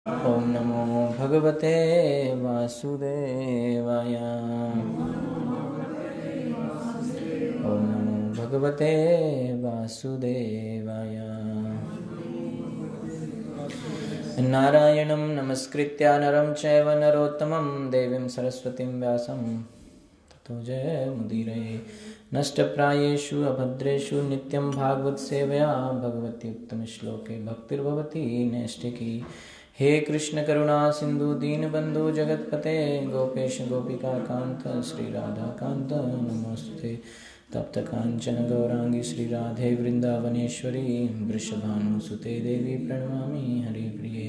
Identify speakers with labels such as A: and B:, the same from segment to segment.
A: ओम नमो भगवते वासुदेवाय। ओम नमो भगवते वासुदेवाय। नारायणं नमस्कृत्य नरं चैव नरोत्तमं देवीं सरस्वतीं व्यासं ततो जयमुदीरये। नष्टप्रायेषु अभद्रेषु नित्यं भागवत सेवया भगवती उत्तमश्लोके भक्तिर्भवति नैष्ठिकी। हे कृष्ण करुणा सिंधु दीनबंधु जगतपते गोपेश गोपिका कांत श्री राधा कांत नमोस्तुते। तप्त कांचन गौरांगी श्री राधे वृंदावनेश्वरी वृषभानुसुते देवी प्रणमामि हरिप्रिये।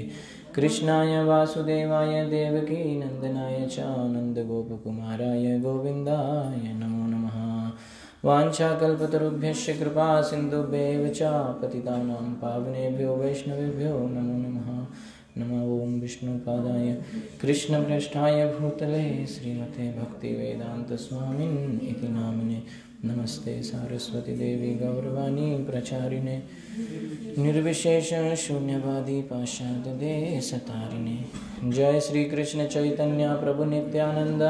A: कृष्णाय वासुदेवाय देवकी नंदनाय च नंदगोपकुमाराय गोविंदाय नमो नमः। वाञ्छाकल्पतरुभ्यश्च कृपा सिन्धुभ्येव च पतितानां पावनेभ्यो वैष्णवेभ्यो नमो नमः। नमो ओं विष्णुपादाय कृष्णप्रेष्ठाय भूतले श्रीमते भक्तिवेदान्तस्वामिन् इति नामिने। नमस्ते सारस्वती देवी गौरवाणी प्रचारिणे निर्विशेष शून्यवादी पाश्चात्यदेशतारिणे। जय श्री कृष्ण चैतन्य प्रभु नित्यानंद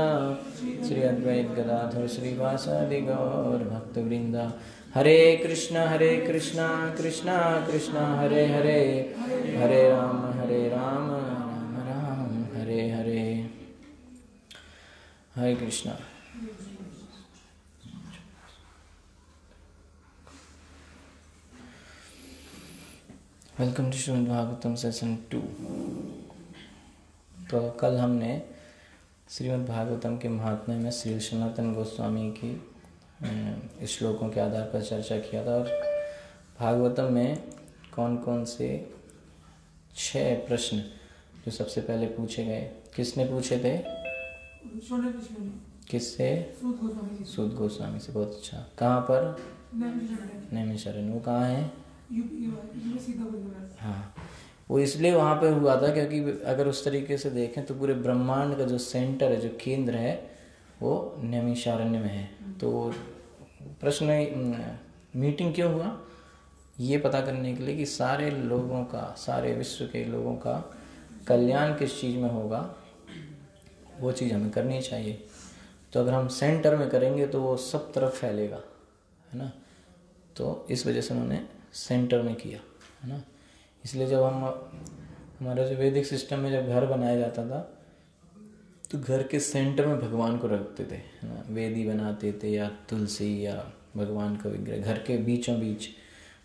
A: श्री अद्वैत गदाधर श्रीवासादि गौर भक्तवृंदा। Hare Krishna Krishna Krishna Hare Hare, Hare Rama Rama Rama Hare Hare. Hare Krishna. Welcome to Shrimad Bhagavatam session 2। तो कल हमने श्रीमद् भागवतम के महात्म्य में श्री सनातन गोस्वामी की श्लोकों के आधार पर चर्चा किया था, और भागवतम में कौन कौन से 6 प्रश्न जो सबसे पहले पूछे गए, किसने पूछे थे? किससे? सूत गोस्वामी से। बहुत अच्छा। कहाँ पर? नैमिषारण्य। वो कहाँ है? हाँ, वो इसलिए वहाँ पे हुआ था क्योंकि अगर उस तरीके से देखें तो पूरे ब्रह्मांड का जो सेंटर है, जो केंद्र है, वो नैमिषारण्य में है। तो प्रश्न मीटिंग क्यों हुआ, ये पता करने के लिए कि सारे लोगों का, सारे विश्व के लोगों का कल्याण किस चीज़ में होगा, वो चीज़ हमें करनी चाहिए। तो अगर हम सेंटर में करेंगे तो वो सब तरफ फैलेगा, है ना। तो इस वजह से उन्होंने सेंटर में किया, है ना। इसलिए जब हमारा जो वैदिक सिस्टम में जब घर बनाया जाता था तो घर के सेंटर में भगवान को रखते थे, है ना। वेदी बनाते थे या तुलसी या भगवान का विग्रह घर के बीचों बीच,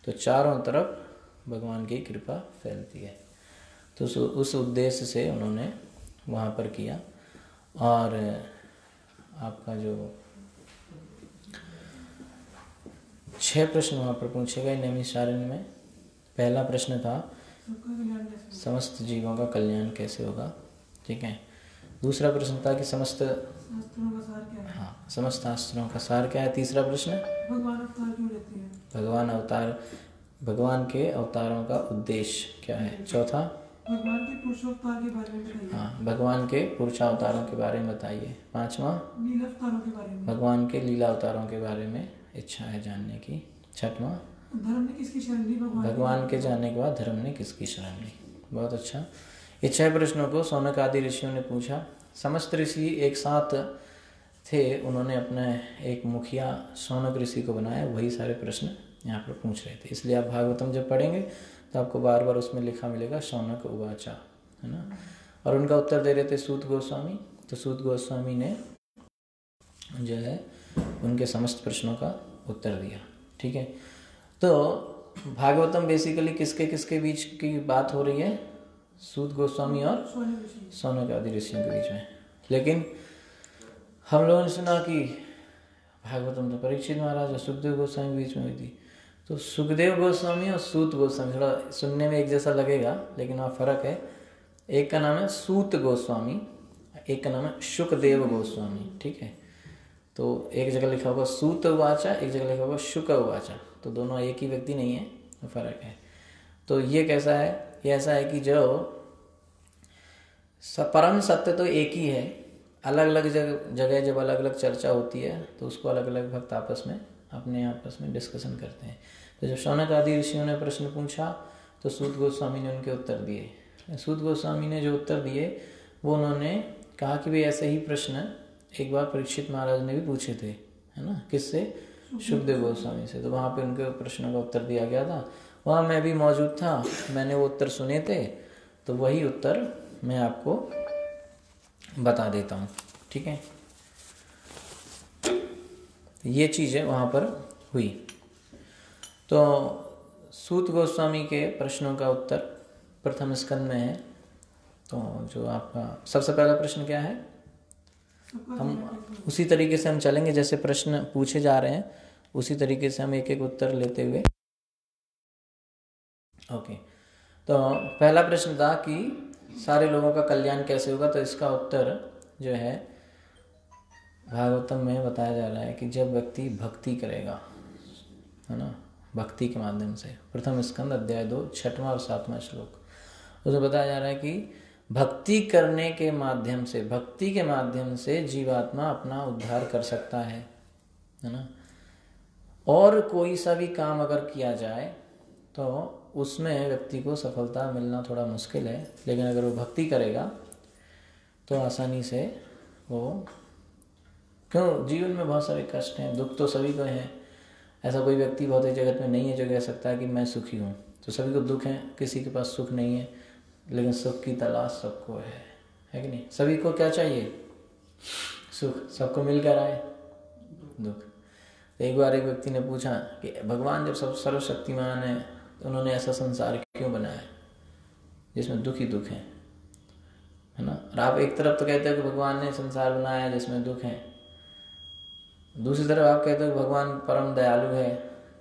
A: तो चारों तरफ भगवान की कृपा फैलती है। तो उस उद्देश्य से उन्होंने वहाँ पर किया। और आपका जो 6 प्रश्न वहाँ पर पूछे गए नैमिषारण्य में। पहला प्रश्न था समस्त जीवों का कल्याण कैसे होगा, ठीक है। दूसरा प्रश्न था कि समस्त शास्त्रों का सार क्या है। हाँ, समस्त शास्त्रों का सार क्या है। तीसरा प्रश्न भगवान अवतार क्यों लेते हैं, भगवान के अवतारों का उद्देश्य क्या है। चौथा भगवान के पुरुषावतार के बारे में बताइए। हाँ, भगवान के पुरुषावतारों के बारे में बताइए। पांचवा लीला अवतारों के बारे में, भगवान के लीला अवतारों के बारे में इच्छा है जानने की। छठवां धर्म ने किसकी शरण ली, भगवान के जानने के बाद धर्म ने किसकी शरण ली। बहुत अच्छा। ये 6 प्रश्नों को शौनक आदि ऋषियों ने पूछा। समस्त ऋषि एक साथ थे, उन्होंने अपने एक मुखिया शौनक ऋषि को बनाया, वही सारे प्रश्न यहाँ पर पूछ रहे थे। इसलिए आप भागवतम जब पढ़ेंगे तो आपको बार बार उसमें लिखा मिलेगा शौनक उवाचा, है ना। और उनका उत्तर दे रहे थे सूत गोस्वामी। तो सूत गोस्वामी ने जो है उनके समस्त प्रश्नों का उत्तर दिया, ठीक है। तो भागवतम बेसिकली किसके किसके बीच की बात हो रही है, सूत गोस्वामी और शौनक आदि ऋषियों के बीच में। लेकिन हम लोगों ने सुना कि भागवतम तो परीक्षित महाराज और सुखदेव गोस्वामी के बीच में हुई थी। तो सुखदेव गोस्वामी और सूत गोस्वामी, थोड़ा सुनने में एक जैसा लगेगा लेकिन वहाँ फर्क है। एक का नाम है सूत गोस्वामी, एक का नाम है शुकदेव गोस्वामी, ठीक है। तो एक जगह लिखा होगा सूत उवाचा, एक जगह लिखा होगा शुक उवाचा। तो दोनों एक ही व्यक्ति नहीं है, तो फर्क है। तो ये कैसा है, ये ऐसा है कि जो परम सत्य तो एक ही है, अलग अलग जगह जब अलग अलग चर्चा होती है तो उसको अलग अलग भक्त अपने आपस में डिस्कशन करते हैं। तो जब शौनक आदि ऋषियों ने प्रश्न पूछा तो सूत गोस्वामी ने उनके उत्तर दिए। सूत गोस्वामी ने जो उत्तर दिए वो उन्होंने कहा कि भाई ऐसे ही प्रश्न एक बार परीक्षित महाराज ने भी पूछे थे, है ना, किससे? शुकदेव गोस्वामी से। तो वहाँ पे उनके प्रश्नों का उत्तर दिया गया था, वहाँ मैं भी मौजूद था, मैंने वो उत्तर सुने थे, तो वही उत्तर मैं आपको बता देता हूँ, ठीक है। ये चीज़ें वहाँ पर हुई। तो सूत गोस्वामी के प्रश्नों का उत्तर प्रथम स्कंद में है। तो जो आपका सबसे पहला प्रश्न क्या है, हम उसी तरीके से हम चलेंगे जैसे प्रश्न पूछे जा रहे हैं, उसी तरीके से हम एक एक उत्तर लेते हुए। ओके, तो पहला प्रश्न था कि सारे लोगों का कल्याण कैसे होगा। तो इसका उत्तर जो है भागवतम में बताया जा रहा है कि जब व्यक्ति भक्ति करेगा, है ना, भक्ति के माध्यम से। प्रथम स्कंद अध्याय 2 6वां और 7वां श्लोक, उसमें बताया जा रहा है कि भक्ति करने के माध्यम से, भक्ति के माध्यम से जीवात्मा अपना उद्धार कर सकता है ना। और कोई सा भी काम अगर किया जाए तो उसमें व्यक्ति को सफलता मिलना थोड़ा मुश्किल है, लेकिन अगर वो भक्ति करेगा तो आसानी से वो, क्यों, जीवन में बहुत सारे कष्ट हैं, दुख तो सभी को हैं। ऐसा कोई व्यक्ति भौतिक जगत में नहीं है जो कह सकता है कि मैं सुखी हूँ। तो सभी को दुख है, किसी के पास सुख नहीं है, लेकिन सुख की तलाश सबको है कि नहीं। सभी को क्या चाहिए? सुख। सबको मिलकर आए दुख। एक बार एक व्यक्ति ने पूछा कि भगवान जब सब सर्वशक्तिमान है तो उन्होंने ऐसा संसार क्यों बनाया जिसमें दुख ही दुख है ना। और आप एक तरफ तो कहते हो कि भगवान ने संसार बनाया जिसमें दुख है, दूसरी तरफ आप कहते हो कि भगवान परम दयालु है,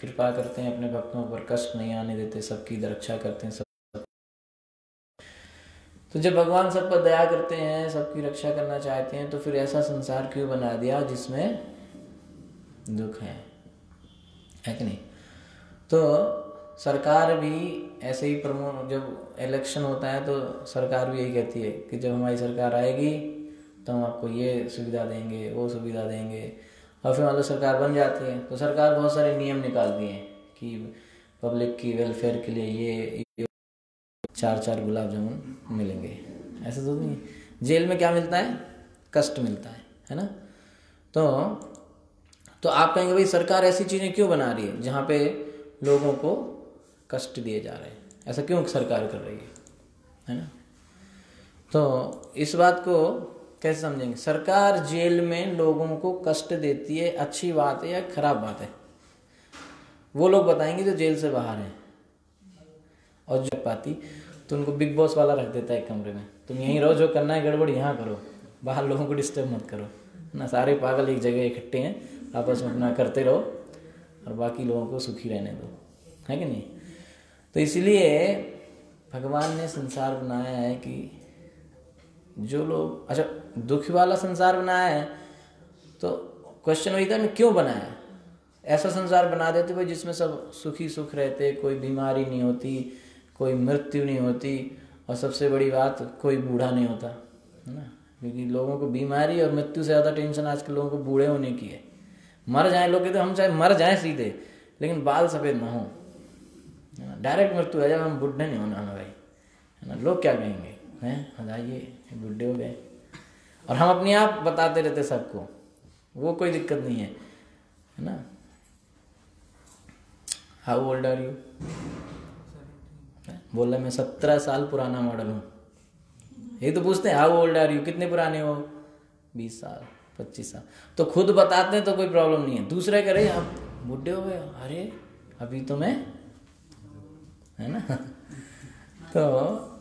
A: कृपा करते हैं अपने भक्तों पर, कष्ट नहीं आने देते, सबकी रक्षा करते हैं सब। तो जब भगवान सब पर दया करते हैं, सबकी रक्षा करना चाहते हैं, तो फिर ऐसा संसार क्यों बना दिया जिसमें दुख है कि नहीं। तो सरकार भी ऐसे ही जब इलेक्शन होता है तो सरकार भी यही कहती है कि जब हमारी सरकार आएगी तो हम आपको ये सुविधा देंगे, वो सुविधा देंगे। और फिर मान लो सरकार बन जाती है तो सरकार बहुत सारे नियम निकालती है कि पब्लिक की वेलफेयर के लिए ये 4 गुलाब जामुन मिलेंगे। ऐसा तो नहीं, जेल में क्या मिलता है? कष्ट मिलता है ना। तो आप कहेंगे भाई सरकार ऐसी चीज़ें क्यों बना रही है जहाँ पे लोगों को कष्ट दिए जा रहे हैं, ऐसा क्यों सरकार कर रही है ना। तो इस बात को कैसे समझेंगे? सरकार जेल में लोगों को कष्ट देती है, अच्छी बात है या खराब बात है? वो लोग बताएंगे जो जेल से बाहर हैं। और जो पाती तो उनको बिग बॉस वाला रख देता है एक कमरे में, तुम यहीं रहो, जो करना है गड़बड़ यहाँ करो, बाहर लोगों को डिस्टर्ब मत करो ना। सारे पागल एक जगह इकट्ठे हैं, आपस में अपना करते रहो और बाकी लोगों को सुखी रहने दो, है कि नहीं। तो इसलिए भगवान ने संसार बनाया है कि जो लोग, अच्छा दुख वाला संसार बनाया है तो क्वेश्चन वही था, क्यों बनाया? ऐसा संसार बना देते भाई जिसमें सब सुखी सुख रहते, कोई बीमारी नहीं होती, कोई मृत्यु नहीं होती, और सबसे बड़ी बात कोई बूढ़ा नहीं होता, है ना। क्योंकि लोगों को बीमारी और मृत्यु से ज़्यादा टेंशन आजकल लोगों को बूढ़े होने की है। मर जाए लोग कहते हम चाहे मर जाएं सीधे, लेकिन बाल सफ़ेद ना हो, डायरेक्ट मृत्यु है, जब हम बूढ़े नहीं होना हमें भाई, है ना। लोग क्या कहेंगे, हैं हटाइए बूढ़े हो गए, और हम अपने आप बताते रहते सबको, वो कोई दिक्कत नहीं है ना। How old are you? बोला मैं 17 साल पुराना मॉडल हूँ। ये तो पूछते हैं हाउ ओल्ड आर यू, कितने पुराने हो? 20 साल 25 साल। तो खुद बताते हैं तो कोई प्रॉब्लम नहीं है, दूसरे करे आप बूढ़े हो गए, अरे अभी तो मैं, है ना। तो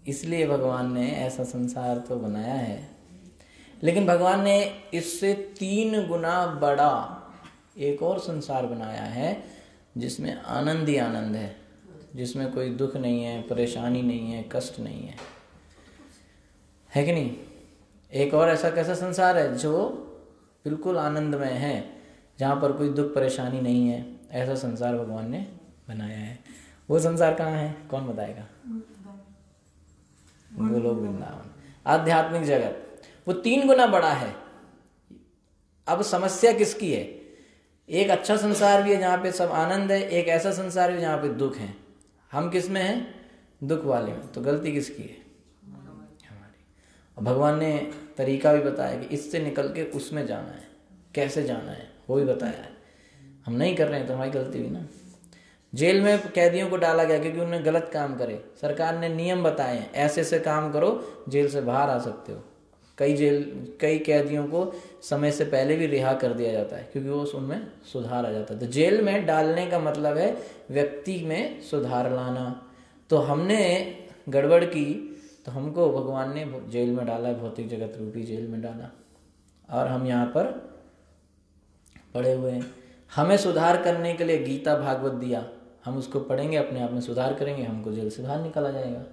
A: इसलिए भगवान ने ऐसा संसार तो बनाया है, लेकिन भगवान ने इससे 3 गुना बड़ा एक और संसार बनाया है जिसमें आनंद ही आनंद है, जिसमें कोई दुख नहीं है, परेशानी नहीं है, कष्ट नहीं है कि नहीं। एक और ऐसा कैसा संसार है जो बिल्कुल आनंदमय है, जहाँ पर कोई दुख परेशानी नहीं है, ऐसा संसार भगवान ने बनाया है। वो संसार कहाँ है, कौन बताएगा? गोलोक वृंदावन, आध्यात्मिक जगत, वो 3 गुना बड़ा है। अब समस्या किसकी है? एक अच्छा संसार भी है जहाँ पे सब आनंद है, एक ऐसा संसार भी जहाँ पे दुख है। हम किस में हैं? दुख वाले में, तो गलती किसकी है? हमारी। और भगवान ने तरीका भी बताया कि इससे निकल के उसमें जाना है, कैसे जाना है वो भी बताया है। हम नहीं कर रहे हैं तो हमारी गलती हुई ना। जेल में कैदियों को डाला गया क्योंकि उन्होंने गलत काम करे। सरकार ने नियम बताए हैं, ऐसे ऐसे काम करो जेल से बाहर आ सकते हो। कई कैदियों को समय से पहले भी रिहा कर दिया जाता है क्योंकि वो उनमें सुधार आ जाता है। तो जेल में डालने का मतलब है व्यक्ति में सुधार लाना। तो हमने गड़बड़ की तो हमको भगवान ने जेल में डाला, भौतिक जगत रूपी जेल में डाला, और हम यहाँ पर पड़े हुए हैं। हमें सुधार करने के लिए गीता भागवत दिया, हम उसको पढ़ेंगे, अपने आप में सुधार करेंगे, हमको जेल से बाहर निकाला जाएगा।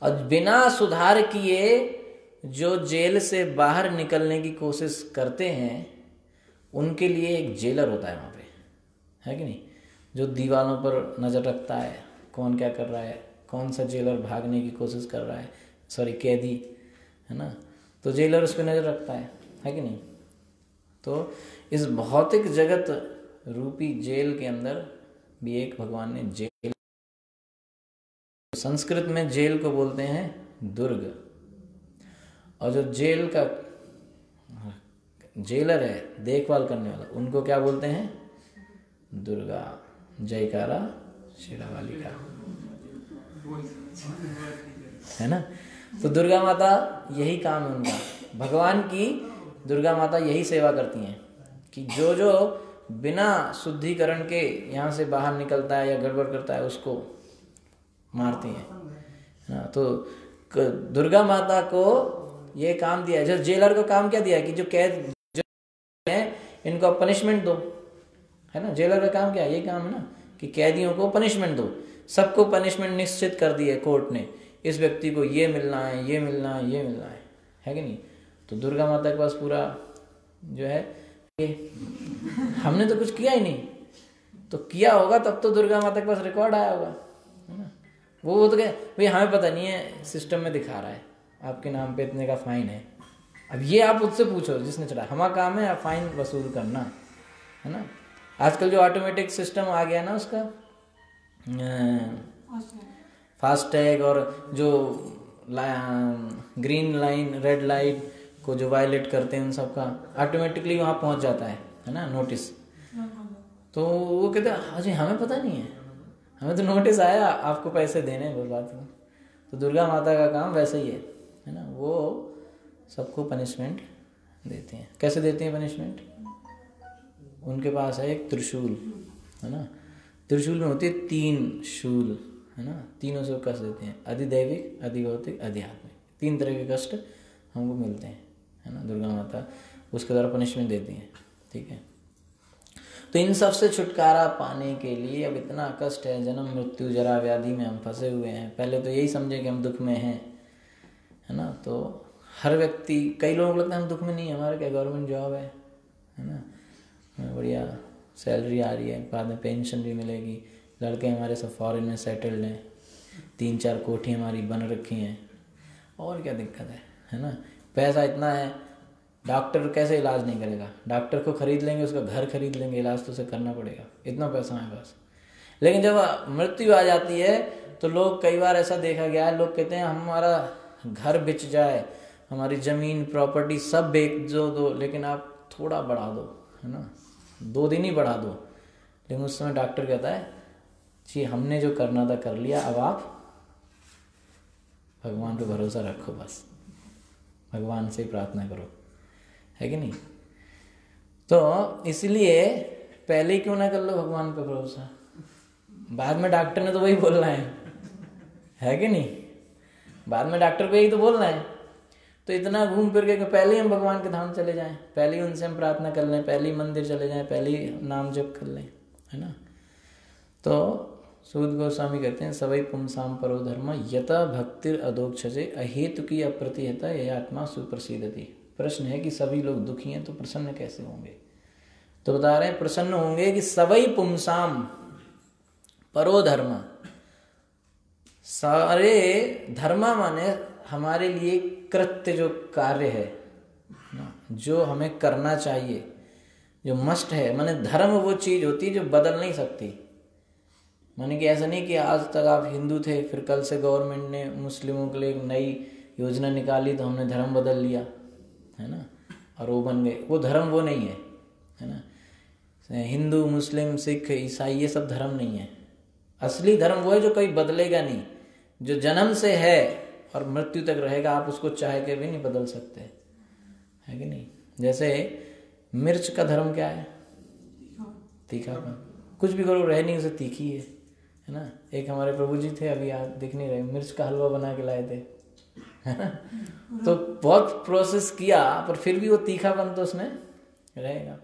A: और बिना सुधार किए जो जेल से बाहर निकलने की कोशिश करते हैं उनके लिए एक जेलर होता है वहाँ पे, है कि नहीं, जो दीवारों पर नज़र रखता है कौन क्या कर रहा है, कौन सा जेलर भागने की कोशिश कर रहा है, सॉरी कैदी, है ना, तो जेलर उस पर नज़र रखता है कि नहीं। तो इस भौतिक जगत रूपी जेल के अंदर भी एक भगवान ने जेल, संस्कृत में जेल को बोलते हैं दुर्ग, और जो जेल का जेलर है, देखभाल करने वाला, उनको क्या बोलते हैं? दुर्गा। जयकारा शेरावाली का, है ना। तो दुर्गा माता यही काम है उनका, भगवान की दुर्गा माता यही सेवा करती हैं कि जो जो बिना शुद्धिकरण के यहाँ से बाहर निकलता है या गड़बड़ करता है उसको मारती हैं। तो दुर्गा माता को ये काम दिया है। जो जेलर को काम क्या दिया है कि जो कैद जो है इनको पनिशमेंट दो, है ना। जेलर का काम क्या है? ये काम है ना कि कैदियों को पनिशमेंट दो। सबको पनिशमेंट निश्चित कर दी है कोर्ट ने, इस व्यक्ति को ये मिलना है, ये मिलना है, ये मिलना है कि नहीं। तो दुर्गा माता के पास पूरा जो है ये, हमने तो कुछ किया ही नहीं, तो किया होगा तब तो दुर्गा माता के पास रिकॉर्ड आया होगा, है ना। वो तो कहे भाई हमें पता नहीं है, सिस्टम में दिखा रहा है आपके नाम पे इतने का फाइन है। अब ये आप उससे पूछो जिसने चढ़ा, हमारा काम है फाइन वसूल करना, है ना। आजकल जो ऑटोमेटिक सिस्टम आ गया ना उसका फास्टैग, और जो ग्रीन लाइन रेड लाइट को जो वायलेट करते हैं उन सबका ऑटोमेटिकली वहाँ पहुँच जाता है ना नोटिस। तो वो कहते हैं हाँ जी हमें पता नहीं है, हमें तो नोटिस आया आपको पैसे देने हैं, बात है। तो दुर्गा माता का काम वैसे ही है ना, वो सबको पनिशमेंट देते हैं। कैसे देते हैं पनिशमेंट? उनके पास है एक त्रिशूल, है ना। त्रिशूल में होती है 3 शूल, है ना। तीनों से कष्ट देते हैं, अधिदैविक, अधिभौतिक, आध्यात्मिक। 3 तरह के कष्ट हमको मिलते हैं, है ना। दुर्गा माता उसके द्वारा पनिशमेंट देती हैं, ठीक है। तो इन सब से छुटकारा पाने के लिए अब इतना कष्ट है, जन्म मृत्यु जरा व्याधि में हम फंसे हुए हैं। पहले तो यही समझे कि हम दुख में हैं, है ना। तो हर व्यक्ति, कई लोगों को लगता है हम दुख में नहीं, हमारा क्या गवर्नमेंट जॉब है ना, बढ़िया सैलरी आ रही है, बाद में पेंशन भी मिलेगी, लड़के हमारे सब फॉरेन में सेटल्ड हैं, 3-4 कोठी हमारी बन रखी हैं, और क्या दिक्कत है ना। पैसा इतना है, डॉक्टर कैसे इलाज नहीं करेगा? डॉक्टर को खरीद लेंगे, उसका घर खरीद लेंगे, इलाज तो उसे करना पड़ेगा, इतना पैसा है बस। लेकिन जब मृत्यु आ जाती है तो लोग, कई बार ऐसा देखा गया है, लोग कहते हैं हमारा घर बिच जाए, हमारी ज़मीन प्रॉपर्टी सब बेच दो, लेकिन आप थोड़ा बढ़ा दो, है ना, 2 दिन ही बढ़ा दो। लेकिन उस समय डॉक्टर कहता है जी हमने जो करना था कर लिया, अब आप भगवान पे भरोसा रखो, बस भगवान से ही प्रार्थना करो, है कि नहीं। तो इसलिए पहले ही क्यों ना कर लो भगवान पे भरोसा, बाद में डॉक्टर ने तो वही बोलना है कि नहीं। बाद में डॉक्टर को यही तो बोलना है। तो इतना घूम फिर के पहले ही हम भगवान के धाम चले जाएं, पहले ही उनसे हम प्रार्थना कर लें, पहले ही मंदिर चले जाएं, पहले ही नाम जप कर लें, है ना। तो सूद गोस्वामी कहते हैं सवै पुंसाम परो धर्म यथा भक्तिर अधोक्षजे अहेतु की अप्रतिहता यह आत्मा सुप्रसिद्धति। प्रश्न है कि सभी लोग दुखी हैं तो प्रसन्न कैसे होंगे? तो बता रहे हैं प्रसन्न होंगे कि सवै पुंसाम परो धर्म, सारे धर्म माने हमारे लिए कृत्य, जो कार्य है ना, जो हमें करना चाहिए, जो मस्ट है। माने धर्म वो चीज होती है जो बदल नहीं सकती, माने कि ऐसा नहीं कि आज तक आप हिंदू थे, फिर कल से गवर्नमेंट ने मुस्लिमों के लिए एक नई योजना निकाली तो हमने धर्म बदल लिया, है ना, और वो बन गए। वो धर्म वो नहीं है ना। हिंदू, मुस्लिम, सिख, ईसाई ये सब धर्म नहीं है। असली धर्म वो है जो कभी बदलेगा नहीं, जो जन्म से है और मृत्यु तक रहेगा। आप उसको चाह के भी नहीं बदल सकते, है कि नहीं। जैसे मिर्च का धर्म क्या है? तीखापन। कुछ भी करो रह नहीं, उसे तीखी है ना। एक हमारे प्रभु जी थे, अभी आप दिख नहीं रहे, मिर्च का हलवा बना के लाए थे, है ना। तो बहुत प्रोसेस किया, पर फिर भी वो तीखापन तो उसमें रहेगा।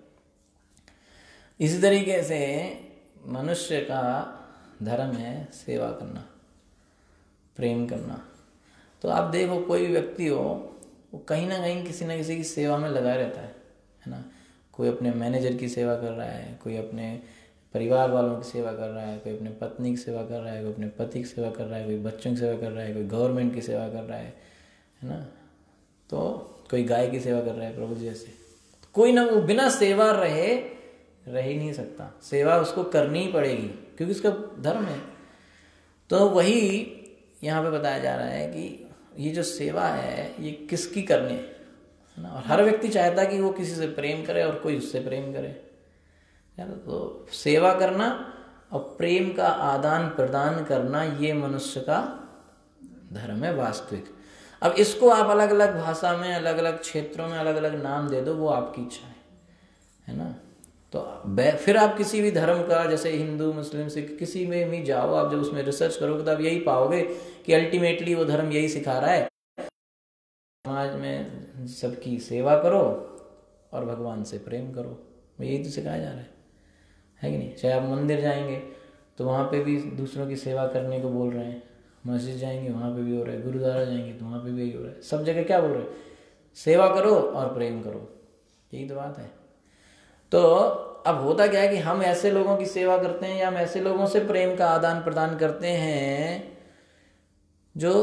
A: इसी तरीके से मनुष्य का धर्म है सेवा करना, प्रेम करना। तो आप देखो कोई भी व्यक्ति हो, वो कहीं ना कहीं किसी ना किसी की सेवा में लगा रहता है ना। कोई अपने मैनेजर की सेवा कर रहा है, कोई अपने परिवार वालों की सेवा कर रहा है, कोई अपने पत्नी की सेवा कर रहा है, कोई अपने पति की सेवा कर रहा है, कोई बच्चों की सेवा कर रहा है, कोई गवर्नमेंट की सेवा कर रहा है ना। तो कोई गाय की सेवा कर रहा है प्रभु जी जैसे। कोई ना, वो बिना सेवा रह ही नहीं सकता। सेवा उसको करनी ही पड़ेगी क्योंकि उसका धर्म है। तो वही यहाँ पे बताया जा रहा है कि ये जो सेवा है ये किसकी करनी है ना। और हर व्यक्ति चाहता है कि वो किसी से प्रेम करे और कोई उससे प्रेम करे। तो सेवा करना और प्रेम का आदान प्रदान करना ये मनुष्य का धर्म है वास्तविक। अब इसको आप अलग अलग भाषा में, अलग अलग क्षेत्रों में अलग अलग नाम दे दो, वो आपकी इच्छा है ना। तो फिर आप किसी भी धर्म का, जैसे हिंदू, मुस्लिम, सिख, किसी में भी जाओ, आप जब उसमें रिसर्च करोगे तो आप यही पाओगे कि अल्टीमेटली वो धर्म यही सिखा रहा है, समाज में सबकी सेवा करो और भगवान से प्रेम करो। यही तो सिखाया जा रहा है कि नहीं। चाहे आप मंदिर जाएंगे तो वहाँ पे भी दूसरों की सेवा करने को बोल रहे हैं, मस्जिद जाएंगे वहाँ पे भी हो रहा है, गुरुद्वारा जाएंगे तो वहाँ पे भी यही हो रहा है। सब जगह क्या बोल रहे हैं? सेवा करो और प्रेम करो, यही तो बात है। तो अब होता क्या है कि हम ऐसे लोगों की सेवा करते हैं या हम ऐसे लोगों से प्रेम का आदान प्रदान करते हैं जो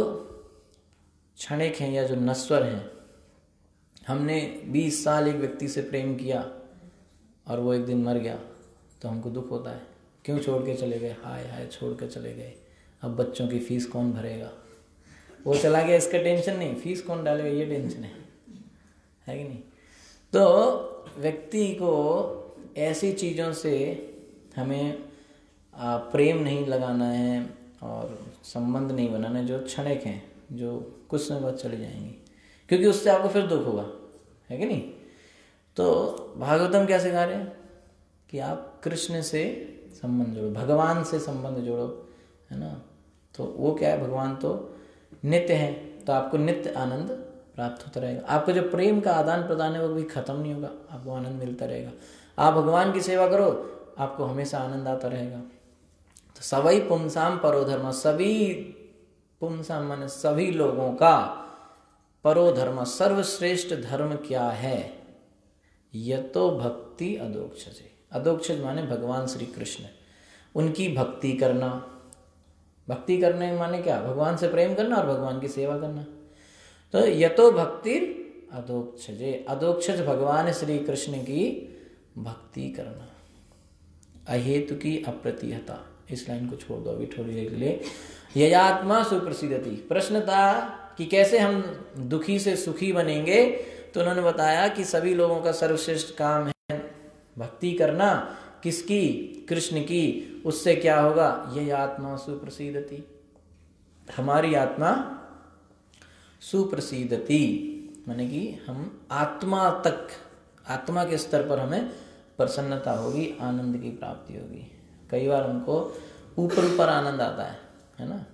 A: क्षणिक हैं या जो नश्वर हैं। हमने 20 साल एक व्यक्ति से प्रेम किया और वो एक दिन मर गया तो हमको दुख होता है, क्यों छोड़ के चले गए, हाय हाय छोड़ के चले गए। अब बच्चों की फीस कौन भरेगा? वो चला गया इसका टेंशन नहीं, फीस कौन डालेगा ये टेंशन है कि नहीं। तो व्यक्ति को ऐसी चीज़ों से हमें प्रेम नहीं लगाना है और संबंध नहीं बनाना है जो क्षणिक हैं, जो कुछ समय बाद चली जाएंगी, क्योंकि उससे आपको फिर दुख होगा, है कि नहीं। तो भागवतम क्या सिखा रहे हैं कि आप कृष्ण से संबंध जोड़ो, भगवान से संबंध जोड़ो, है ना। तो वो क्या है, भगवान तो नित्य है, तो आपको नित्य आनंद प्राप्त होता रहेगा। आपका जो प्रेम का आदान प्रदान है वो कभी खत्म नहीं होगा, आपको आनंद मिलता रहेगा। आप भगवान की सेवा करो, आपको हमेशा आनंद आता रहेगा। तो सवई पुंसाम परो धर्म, सभी पुंसाम माने सभी लोगों का परो धर्म, सर्वश्रेष्ठ धर्म क्या है? यतो भक्ति अदोक्षज। अदोक्षज माने भगवान श्री कृष्ण, उनकी भक्ति करना। भक्ति करने माने क्या? भगवान से प्रेम करना और भगवान की सेवा करना। तो यतो भक्ति अदोक्षजे, अदोक्षज भगवान श्री कृष्ण की भक्ति करना, अहेतु की अप्रतिहता। इस लाइन को छोड़ दो अभी थोड़ी देर के लिए। ययात्मा सुप्रसिद्धति, प्रश्न था कि कैसे हम दुखी से सुखी बनेंगे, तो उन्होंने बताया कि सभी लोगों का सर्वश्रेष्ठ काम है भक्ति करना। किसकी? कृष्ण की। उससे क्या होगा? ययात्मा सुप्रसिद्धति, हमारी आत्मा सुप्रसिद्धति माने कि हम आत्मा तक, आत्मा के स्तर पर हमें प्रसन्नता होगी, आनंद की प्राप्ति होगी। कई बार हमको ऊपर ऊपर आनंद आता है ना,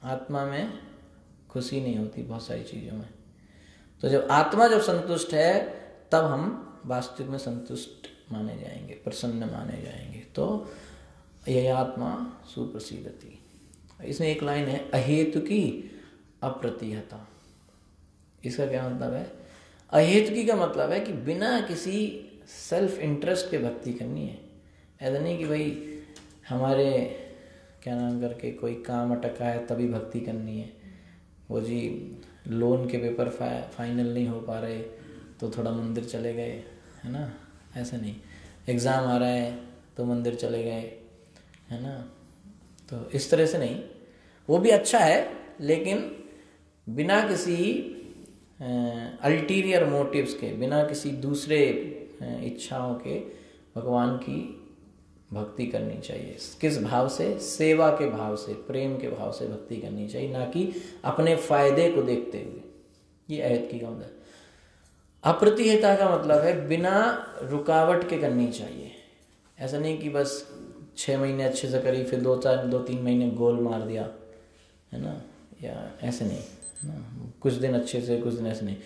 A: आत्मा में खुशी नहीं होती बहुत सारी चीज़ों में। तो जब आत्मा जब संतुष्ट है तब हम वास्तविक में संतुष्ट माने जाएंगे, प्रसन्न माने जाएंगे। तो यह आत्मा सुप्रसिद्धति। इसमें एक लाइन है अहेतु की अप्रतिहता। इसका क्या मतलब है? अहेतुकी का मतलब है कि बिना किसी सेल्फ इंटरेस्ट के भक्ति करनी है। ऐसा नहीं कि भाई हमारे क्या नाम करके कोई काम अटका है तभी भक्ति करनी है, वो जी लोन के पेपर फाइनल नहीं हो पा रहे तो थोड़ा मंदिर चले गए, है ना। ऐसा नहीं, एग्ज़ाम आ रहा है तो मंदिर चले गए, है ना। तो इस तरह से नहीं, वो भी अच्छा है, लेकिन बिना किसी अल्टीरियर मोटिव्स के, बिना किसी दूसरे इच्छाओं के भगवान की भक्ति करनी चाहिए। किस भाव से? सेवा के भाव से, प्रेम के भाव से भक्ति करनी चाहिए, ना कि अपने फायदे को देखते हुए। ये अहैत की गौंद है। अप्रतिहता का मतलब है बिना रुकावट के करनी चाहिए। ऐसा नहीं कि बस 6 महीने अच्छे से करी, फिर 2-3 महीने गोल मार दिया, है ना, या ऐसे नहीं, है ना, कुछ दिन अच्छे से, कुछ दिन ऐसे नहीं।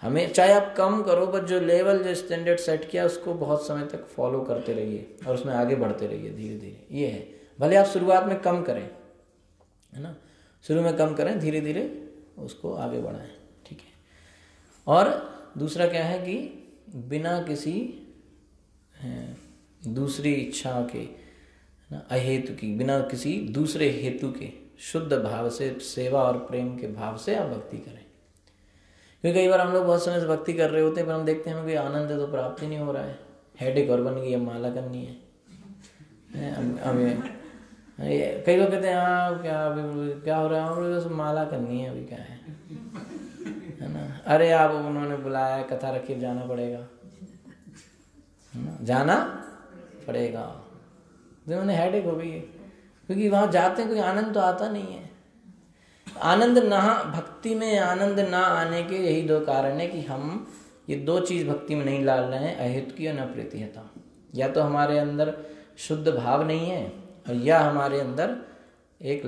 A: हमें चाहे आप कम करो, बट जो लेवल, जो स्टैंडर्ड सेट किया उसको बहुत समय तक फॉलो करते रहिए और उसमें आगे बढ़ते रहिए धीरे धीरे। ये है, भले आप शुरुआत में कम करें, है ना, शुरू में कम करें, धीरे धीरे उसको आगे बढ़ाएं, ठीक है। और दूसरा क्या है कि बिना किसी दूसरी इच्छा के, ना, अहेतु की, बिना किसी दूसरे हेतु के, शुद्ध भाव से, सेवा और प्रेम के भाव से आप भक्ति करें। क्योंकि कई बार हम लोग बहुत समय से भक्ति कर रहे होते हैं, पर हम देखते हैं हमें कोई आनंद तो प्राप्त ही नहीं हो रहा है, हेडेक और बन गई, अब माला करनी है। कई लोग कहते हैं हाँ क्या अभी क्या हो रहा है, बस माला करनी है, अभी क्या है ना। अरे आप, उन्होंने बुलाया, कथा रखी, जाना पड़ेगा, जाना पड़ेगा, तो उन्हें हेडेक हो गई है, क्योंकि वहां जाते हैं कोई आनंद तो आता नहीं है। आनंद ना, भक्ति में आनंद ना आने के यही 2 कारण है कि हम ये 2 चीज भक्ति में नहीं डाल रहे हैं, अहेतु की और अप्रतिहता। या तो हमारे अंदर शुद्ध भाव नहीं है, और या हमारे अंदर एक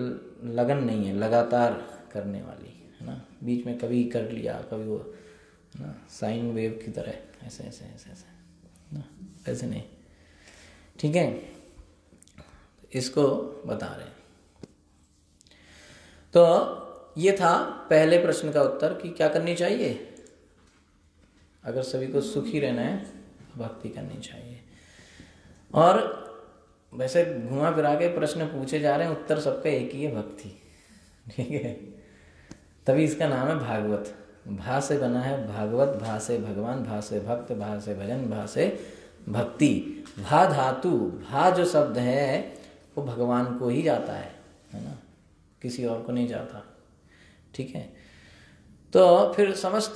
A: लगन नहीं है, लगातार करने वाली, है ना, बीच में कभी कर लिया, कभी वो, है ना, साइन वेव की तरह ऐसे ऐसे ऐसे ऐसे, ना, ऐसे नहीं, ठीक है। इसको बता रहे हैं। तो ये था पहले प्रश्न का उत्तर कि क्या करनी चाहिए। अगर सभी को सुखी रहना है, भक्ति करनी चाहिए। और वैसे घुमा फिरा के प्रश्न पूछे जा रहे हैं, उत्तर सबका एक ही है, भक्ति, ठीक है। तभी इसका नाम है भागवत। भा से बना है भागवत, भा से भगवान, भा से भक्त, भा से भजन, भा से भक्ति। भा धातु, भा जो शब्द है वो भगवान को ही जाता है ना, किसी और को नहीं जाता, ठीक है। तो फिर समस्त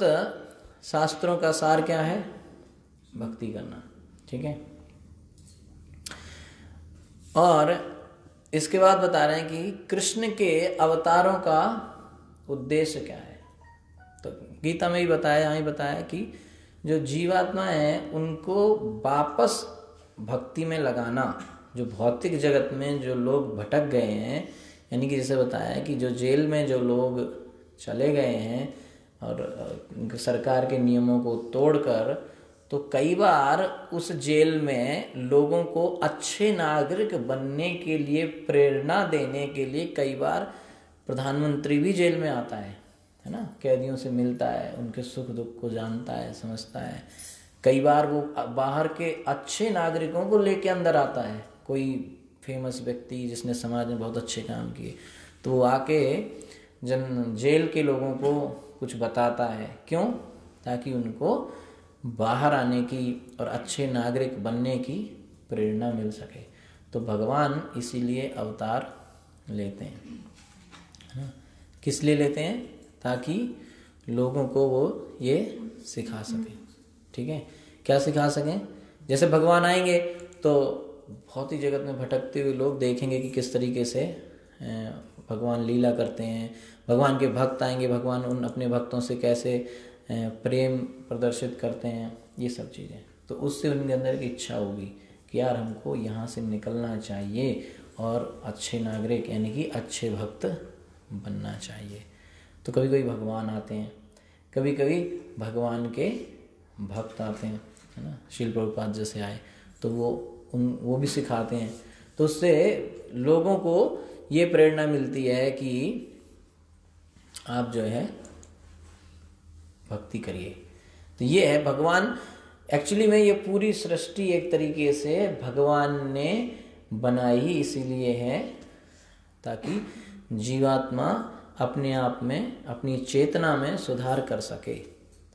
A: शास्त्रों का सार क्या है? भक्ति करना, ठीक है। और इसके बाद बता रहे हैं कि कृष्ण के अवतारों का उद्देश्य क्या है। तो गीता में ही बताया, यहाँ ही बताया कि जो जीवात्मा है उनको वापस भक्ति में लगाना। जो भौतिक जगत में जो लोग भटक गए हैं, यानी कि जैसे बताया कि जो जेल में जो लोग चले गए हैं और सरकार के नियमों को तोड़कर, तो कई बार उस जेल में लोगों को अच्छे नागरिक बनने के लिए प्रेरणा देने के लिए कई बार प्रधानमंत्री भी जेल में आता है ना, कैदियों से मिलता है, उनके सुख दुख को जानता है, समझता है। कई बार वो बाहर के अच्छे नागरिकों को लेके अंदर आता है, कोई फेमस व्यक्ति जिसने समाज में बहुत अच्छे काम किए, तो वो आके जेल के लोगों को कुछ बताता है। क्यों? ताकि उनको बाहर आने की और अच्छे नागरिक बनने की प्रेरणा मिल सके। तो भगवान इसीलिए अवतार लेते हैं, है ना। किस लिए लेते हैं? ताकि लोगों को वो ये सिखा सकें, ठीक है। क्या सिखा सकें? जैसे भगवान आएंगे तो भौतिक जगत में भटकते हुए लोग देखेंगे कि किस तरीके से भगवान लीला करते हैं। भगवान के भक्त आएंगे, भगवान उन अपने भक्तों से कैसे प्रेम प्रदर्शित करते हैं, ये सब चीज़ें। तो उससे उनके अंदर की इच्छा होगी कि यार हमको यहाँ से निकलना चाहिए और अच्छे नागरिक यानी कि अच्छे भक्त बनना चाहिए। तो कभी कभी भगवान आते हैं, कभी कभी भगवान के भक्त आते हैं, है ना। श्रील प्रभुपाद जैसे आए तो वो भी सिखाते हैं। तो उससे लोगों को ये प्रेरणा मिलती है कि आप जो है भक्ति करिए। तो ये है भगवान, एक्चुअली में ये पूरी सृष्टि एक तरीके से भगवान ने बनाई ही इसीलिए है ताकि जीवात्मा अपने आप में, अपनी चेतना में सुधार कर सके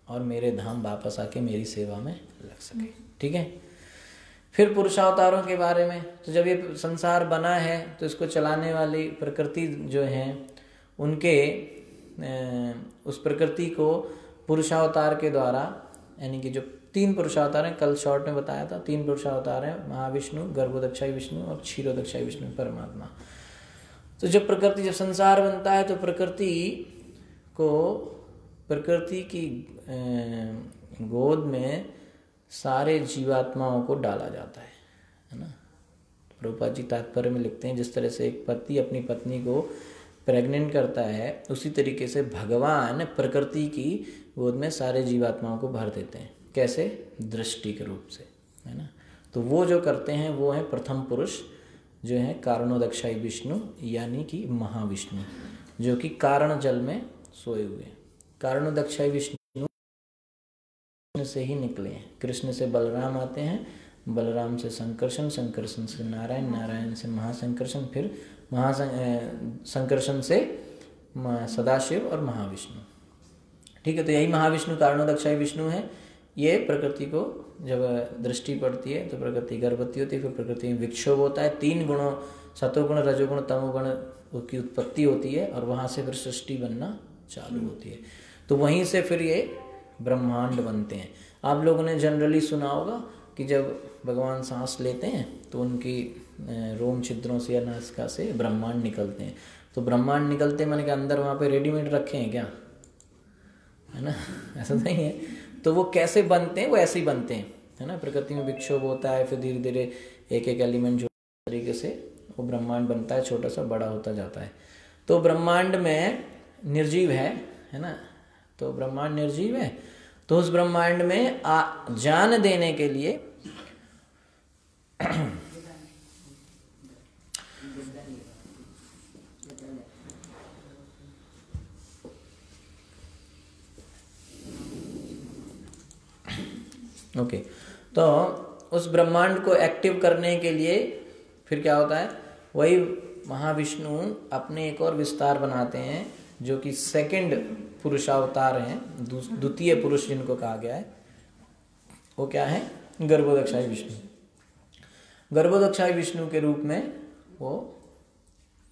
A: और मेरे धाम वापस आके मेरी सेवा में लग सके, ठीक है। फिर पुरुषावतारों के बारे में, तो जब ये संसार बना है तो इसको चलाने वाली प्रकृति जो है उनके उस प्रकृति को पुरुषावतार के द्वारा, यानी कि जो 3 पुरुषावतार हैं, कल शॉर्ट में बताया था 3 पुरुषावतार हैं, महाविष्णु, गर्भोदक्षाई विष्णु और क्षीरोदक्षाई विष्णु परमात्मा। तो जब प्रकृति, जब संसार बनता है तो प्रकृति की गोद में सारे जीवात्माओं को डाला जाता है ना। प्रभुपाद जी तात्पर्य में लिखते हैं, जिस तरह से एक पति अपनी पत्नी को प्रेग्नेंट करता है, उसी तरीके से भगवान प्रकृति की गोद में सारे जीवात्माओं को भर देते हैं। कैसे? दृष्टि के रूप से, है ना। तो वो जो करते हैं वो है प्रथम पुरुष, जो है कारणोदक्षाई विष्णु, यानी कि महाविष्णु, जो कि कारण जल में सोए हुए। कारणोदक्षाई विष्णु से ही निकले हैं। कृष्ण से बलराम आते हैं, बलराम से संकर्षण, संकर्षण से नारायण, नारायण से महासंकर्षण, फिर संकर्षण से सदाशिव और महाविष्णु। ठीक है, तो यही महाविष्णु कारणोदक्षाई विष्णु है। ये प्रकृति को जब दृष्टि पड़ती है तो प्रकृति गर्भवती होती है, फिर प्रकृति में विक्षोभ होता है, 3 गुणों, सतोगुण, रजोगुण, तमोगुण की उत्पत्ति होती है और वहां से फिर सृष्टि बनना चालू होती है। तो वहीं से फिर ये ब्रह्मांड बनते हैं। आप लोगों ने जनरली सुना होगा कि जब भगवान सांस लेते हैं तो उनकी रोम छिद्रों से या नासिका से ब्रह्मांड निकलते हैं। तो ब्रह्मांड निकलते हैं, मैंने कहा अंदर वहाँ पे रेडीमेड रखे हैं क्या, है ना? ऐसा नहीं है। तो वो कैसे बनते हैं? वो ऐसे ही बनते हैं, है ना। प्रकृति में विक्षोभ होता है, फिर धीरे धीरे एक एक एलिमेंट जो तरीके से वो ब्रह्मांड बनता है, छोटा सा बड़ा होता जाता है। तो ब्रह्मांड में निर्जीव है ना। तो ब्रह्मांड निर्जीव है, तो उस ब्रह्मांड में जान देने के लिए ओके, तो उस ब्रह्मांड को एक्टिव करने के लिए फिर क्या होता है, वही महाविष्णु अपने एक और विस्तार बनाते हैं, जो कि सेकंड पुरुषावतार हैं, द्वितीय पुरुष जिनको कहा गया है। वो क्या है? गर्भोदक्षाई विष्णु। गर्भोदक्षाई विष्णु के रूप में वो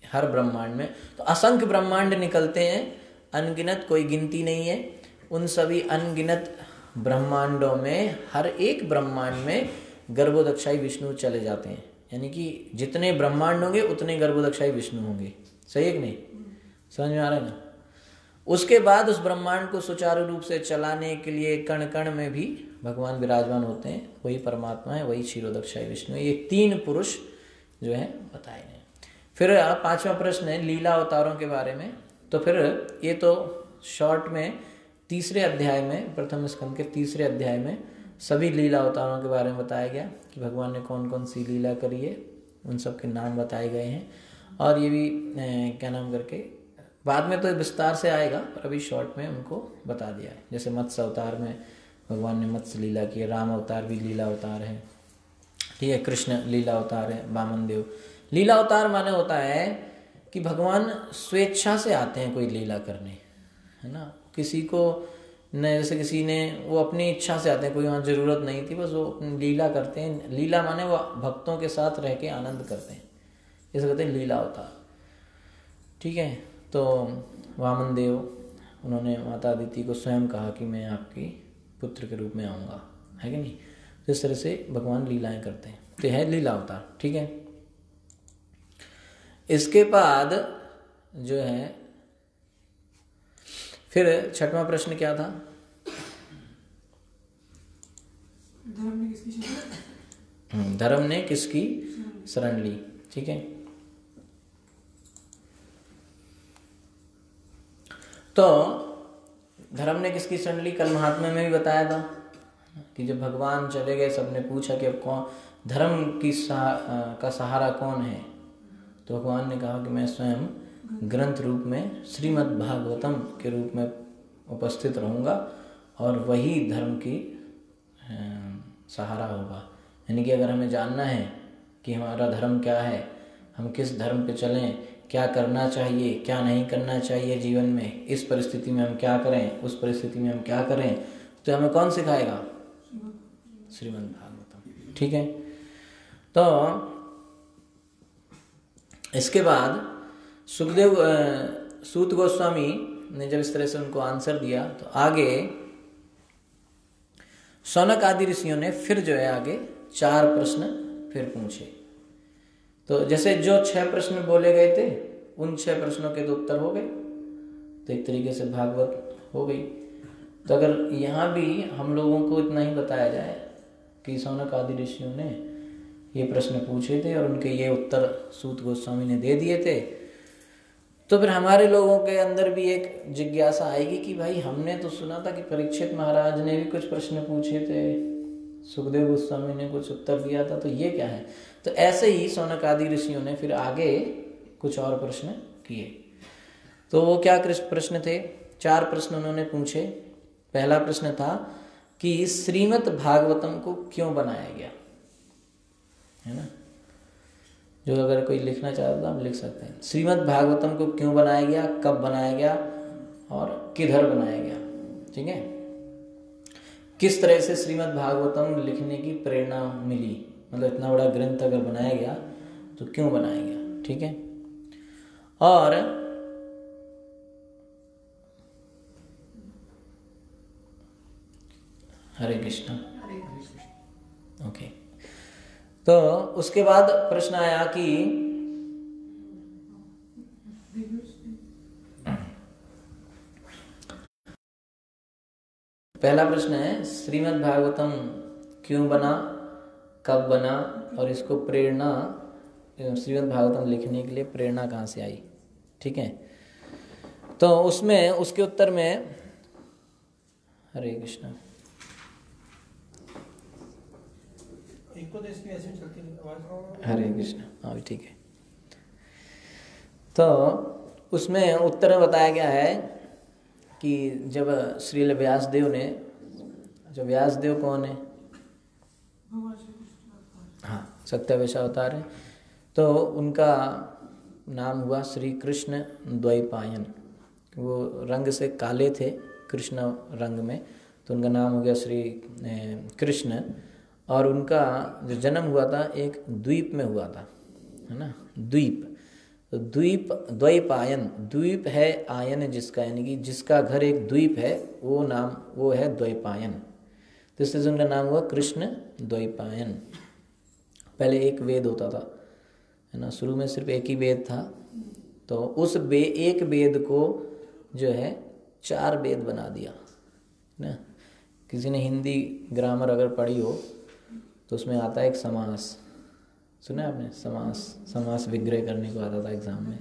A: हर ब्रह्मांड में, तो असंख्य ब्रह्मांड निकलते हैं, अनगिनत, कोई गिनती नहीं है। उन सभी अनगिनत ब्रह्मांडों में हर एक ब्रह्मांड में गर्भोदक्षाई विष्णु चले जाते हैं। यानी कि जितने ब्रह्मांड होंगे उतने गर्भोदक्षाई विष्णु होंगे। सही है कि नहीं? समझ में आ रहा है ना? उसके बाद उस ब्रह्मांड को सुचारू रूप से चलाने के लिए कण कण में भी भगवान विराजमान होते हैं। वही परमात्मा है, वही क्षीरोदक्षाई विष्णु है। ये 3 पुरुष जो है बताए गए। फिर 5वां प्रश्न है लीला अवतारों के बारे में। तो फिर ये तो शॉर्ट में 3रे अध्याय में, प्रथम स्कंद के 3रे अध्याय में सभी लीला अवतारों के बारे में बताया गया कि भगवान ने कौन कौन सी लीला करी है, उन सब के नाम बताए गए हैं। और ये भी क्या नाम करके बाद में तो विस्तार से आएगा, पर अभी शॉर्ट में उनको बता दिया है। जैसे मत्स्य अवतार में भगवान ने मत्स्य लीला की है, राम अवतार भी लीला अवतार है, ठीक है, कृष्ण लीला अवतार है, वामन देव। लीला अवतार माने होता है कि भगवान स्वेच्छा से आते हैं कोई लीला करने, है ना। किसी को न, जैसे किसी ने वो अपनी इच्छा से आते हैं, कोई वहाँ जरूरत नहीं थी, बस वो अपनी लीला करते हैं। लीला माने वो भक्तों के साथ रह के आनंद करते हैं, इसे कहते हैं लीला अवतार, ठीक है। तो वामन देव, उन्होंने माता अदिति को स्वयं कहा कि मैं आपकी पुत्र के रूप में आऊँगा, है कि नहीं। तो इस तरह से भगवान लीलाएं करते हैं, तो है लीला अवतार, ठीक है। इसके बाद जो है फिर 6वां प्रश्न क्या था? धर्म ने किसकी शरण ली, ठीक है। तो धर्म ने किसकी शरण ली, कल महात्मा में भी बताया था कि जब भगवान चले गए, सबने पूछा कि अब कौन धर्म की का सहारा कौन है, तो भगवान ने कहा कि मैं स्वयं ग्रंथ रूप में श्रीमद् भागवतम के रूप में उपस्थित रहूँगा और वही धर्म की सहारा होगा। यानी कि अगर हमें जानना है कि हमारा धर्म क्या है, हम किस धर्म पे चलें, क्या करना चाहिए, क्या नहीं करना चाहिए जीवन में, इस परिस्थिति में हम क्या करें, उस परिस्थिति में हम क्या करें, तो हमें कौन सिखाएगा? श्रीमद् भागवतम, ठीक है। तो इसके बाद सूत गोस्वामी ने जब इस तरह से उनको आंसर दिया तो आगे शौनक आदि ऋषियों ने फिर जो है आगे 4 प्रश्न फिर पूछे। तो जैसे जो 6 प्रश्न बोले गए थे उन 6 प्रश्नों के तो उत्तर हो गए, तो एक तरीके से भागवत हो गई। तो अगर यहाँ भी हम लोगों को इतना ही बताया जाए कि शौनक आदि ऋषियों ने ये प्रश्न पूछे थे और उनके ये उत्तर सूत गोस्वामी ने दे दिए थे, तो फिर हमारे लोगों के अंदर भी एक जिज्ञासा आएगी कि भाई हमने तो सुना था कि परीक्षित महाराज ने भी कुछ प्रश्न पूछे थे, सुखदेव गोस्वामी ने कुछ उत्तर दिया था, तो ये क्या है। तो ऐसे ही शौनक आदि ऋषियों ने फिर आगे कुछ और प्रश्न किए। तो वो क्या प्रश्न थे, 4 प्रश्न उन्होंने पूछे। पहला प्रश्न था कि श्रीमद् भागवतम को क्यों बनाया गया, है ना। जो अगर कोई लिखना चाहता तो आप लिख सकते हैं, श्रीमद् भागवतम को क्यों बनाया गया, कब बनाया गया और किधर बनाया गया। ठीक है, किस तरह से श्रीमद् भागवतम लिखने की प्रेरणा मिली, मतलब इतना बड़ा ग्रंथ अगर बनाया गया तो क्यों बनाया गया। ठीक है, और हरे कृष्ण। ओके, तो उसके बाद प्रश्न आया कि पहला प्रश्न है श्रीमद् भागवतम क्यों बना, कब बना और इसको प्रेरणा, श्रीमद् भागवतम लिखने के लिए प्रेरणा कहाँ से आई। ठीक है, तो उसमें उसके उत्तर में हरे कृष्ण हरे कृष्ण, हाँ ठीक है। तो उसमें उत्तर में बताया गया है कि जब श्रील व्यासदेव ने, जो व्यासदेव कौन है, हाँ सत्यावेश अवतार है, तो उनका नाम हुआ श्री कृष्ण द्वैपायन। वो रंग से काले थे, कृष्ण रंग में, तो उनका नाम हो गया श्री कृष्ण। और उनका जो जन्म हुआ था एक द्वीप में हुआ था, है ना, द्वीप। तो द्वीप द्वैपायन, द्वीप है आयन जिसका, यानी कि जिसका घर एक द्वीप है, वो नाम वो है द्वैपायन। तो इससे उनका नाम हुआ कृष्ण द्वैपायन। पहले एक वेद होता था, है ना, शुरू में सिर्फ एक ही वेद था। तो उस एक वेद को जो है 4 वेद बना दिया ना। किसी ने हिंदी ग्रामर अगर पढ़ी हो तो उसमें आता है एक समास, सुना है आपने, समास, समास विग्रह करने को आता था एग्जाम में।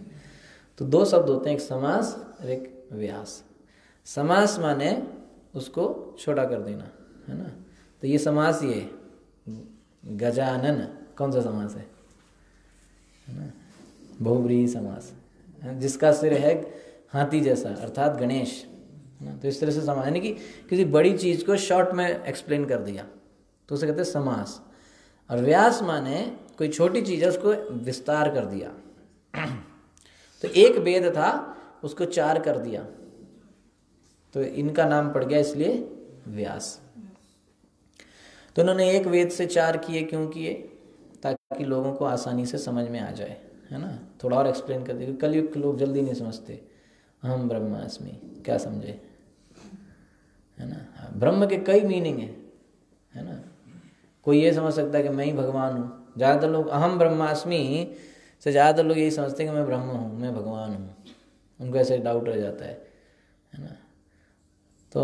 A: तो 2 शब्द होते हैं, एक समास और एक व्यास। समास माने उसको छोटा कर देना, है ना। तो ये समास, ये गजानन कौन सा समास है ना, बहुव्रीहि समास, जिसका सिर है हाथी जैसा, अर्थात गणेश, है ना। तो इस तरह से समास, यानी कि किसी बड़ी चीज को शॉर्ट में एक्सप्लेन कर दिया, तो उसे कहते हैं समास। और व्यास माने कोई छोटी चीज है उसको विस्तार कर दिया। तो एक वेद था उसको 4 कर दिया, तो इनका नाम पड़ गया इसलिए व्यास। तो उन्होंने एक वेद से 4 किए, क्यों किए, ताकि लोगों को आसानी से समझ में आ जाए, है ना। थोड़ा और एक्सप्लेन कर दिया, कलयुग के लोग जल्दी नहीं समझते, अहम ब्रह्मास्मि क्या समझे, है ना। ब्रह्म के कई मीनिंग है ना। कोई ये समझ सकता है कि मैं ही भगवान हूँ। ज़्यादातर लोग अहम ब्रह्मास्मि से ज़्यादातर लोग यही समझते हैं कि मैं ब्रह्म हूँ, मैं भगवान हूँ। उनको ऐसे डाउट रह जाता है ना। तो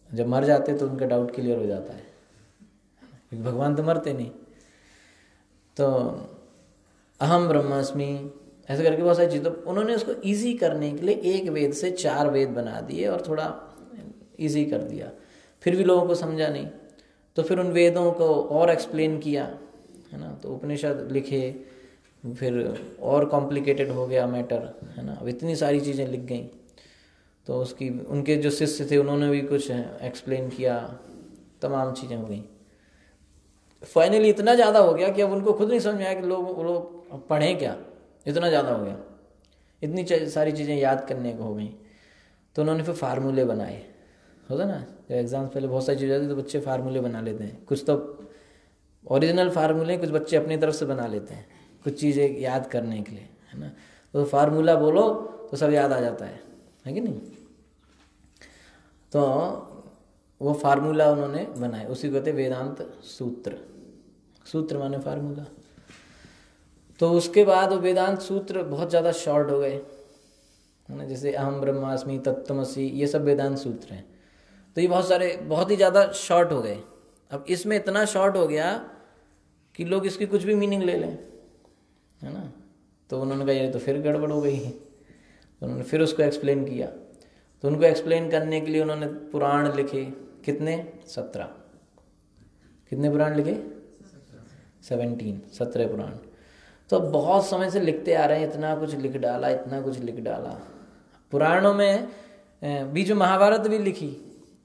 A: जब मर जाते तो उनका डाउट क्लियर हो जाता है, क्योंकि भगवान तो मरते नहीं। तो अहम ब्रह्मास्मि ऐसे करके बहुत सारी चीज़, तो उन्होंने उसको ईजी करने के लिए एक वेद से 4 वेद बना दिए और थोड़ा ईजी कर दिया। फिर भी लोगों को समझा नहीं, तो फिर उन वेदों को और एक्सप्लेन किया, है ना। तो उपनिषद लिखे, फिर और कॉम्प्लिकेटेड हो गया मैटर, है ना। अब इतनी सारी चीज़ें लिख गई, तो उसकी उनके जो शिष्य थे उन्होंने भी कुछ एक्सप्लेन किया, तमाम चीज़ें हो गई। फाइनली इतना ज़्यादा हो गया कि अब उनको खुद नहीं समझ में आया कि लोग पढ़ें क्या, इतना ज़्यादा हो गया, इतनी सारी चीज़ें याद करने को हो गई। तो उन्होंने फिर फार्मूले बनाए, होता ना, जब एग्जाम्स पहले बहुत सारी चीज़ें आती तो बच्चे फार्मूले बना लेते हैं, कुछ तो ओरिजिनल फार्मूले कुछ बच्चे अपनी तरफ से बना लेते हैं कुछ चीज़ें याद करने के लिए, है ना। तो फार्मूला बोलो तो सब याद आ जाता है कि नहीं। तो वो फार्मूला उन्होंने बनाए, उसी को कहते वेदांत सूत्र। सूत्र माने फार्मूला। तो उसके बाद वो वेदांत सूत्र बहुत ज़्यादा शॉर्ट हो गए, है ना। जैसे अहम ब्रह्मास्मि, तत्त्वमसि, ये सब वेदांत सूत्र हैं। तो ये बहुत ही ज़्यादा शॉर्ट हो गए। अब इसमें इतना शॉर्ट हो गया कि लोग इसकी कुछ भी मीनिंग ले लें, है ना। तो उन्होंने कहा ये तो फिर गड़बड़ हो गई है। तो उन्होंने फिर उसको एक्सप्लेन किया। तो उनको एक्सप्लेन करने के लिए उन्होंने पुराण लिखे। कितने? 17। कितने पुराण लिखे? 17 पुराण। तो बहुत समय से लिखते आ रहे हैं, इतना कुछ लिख डाला, इतना कुछ लिख डाला। पुराणों में बीच में महाभारत भी लिखी,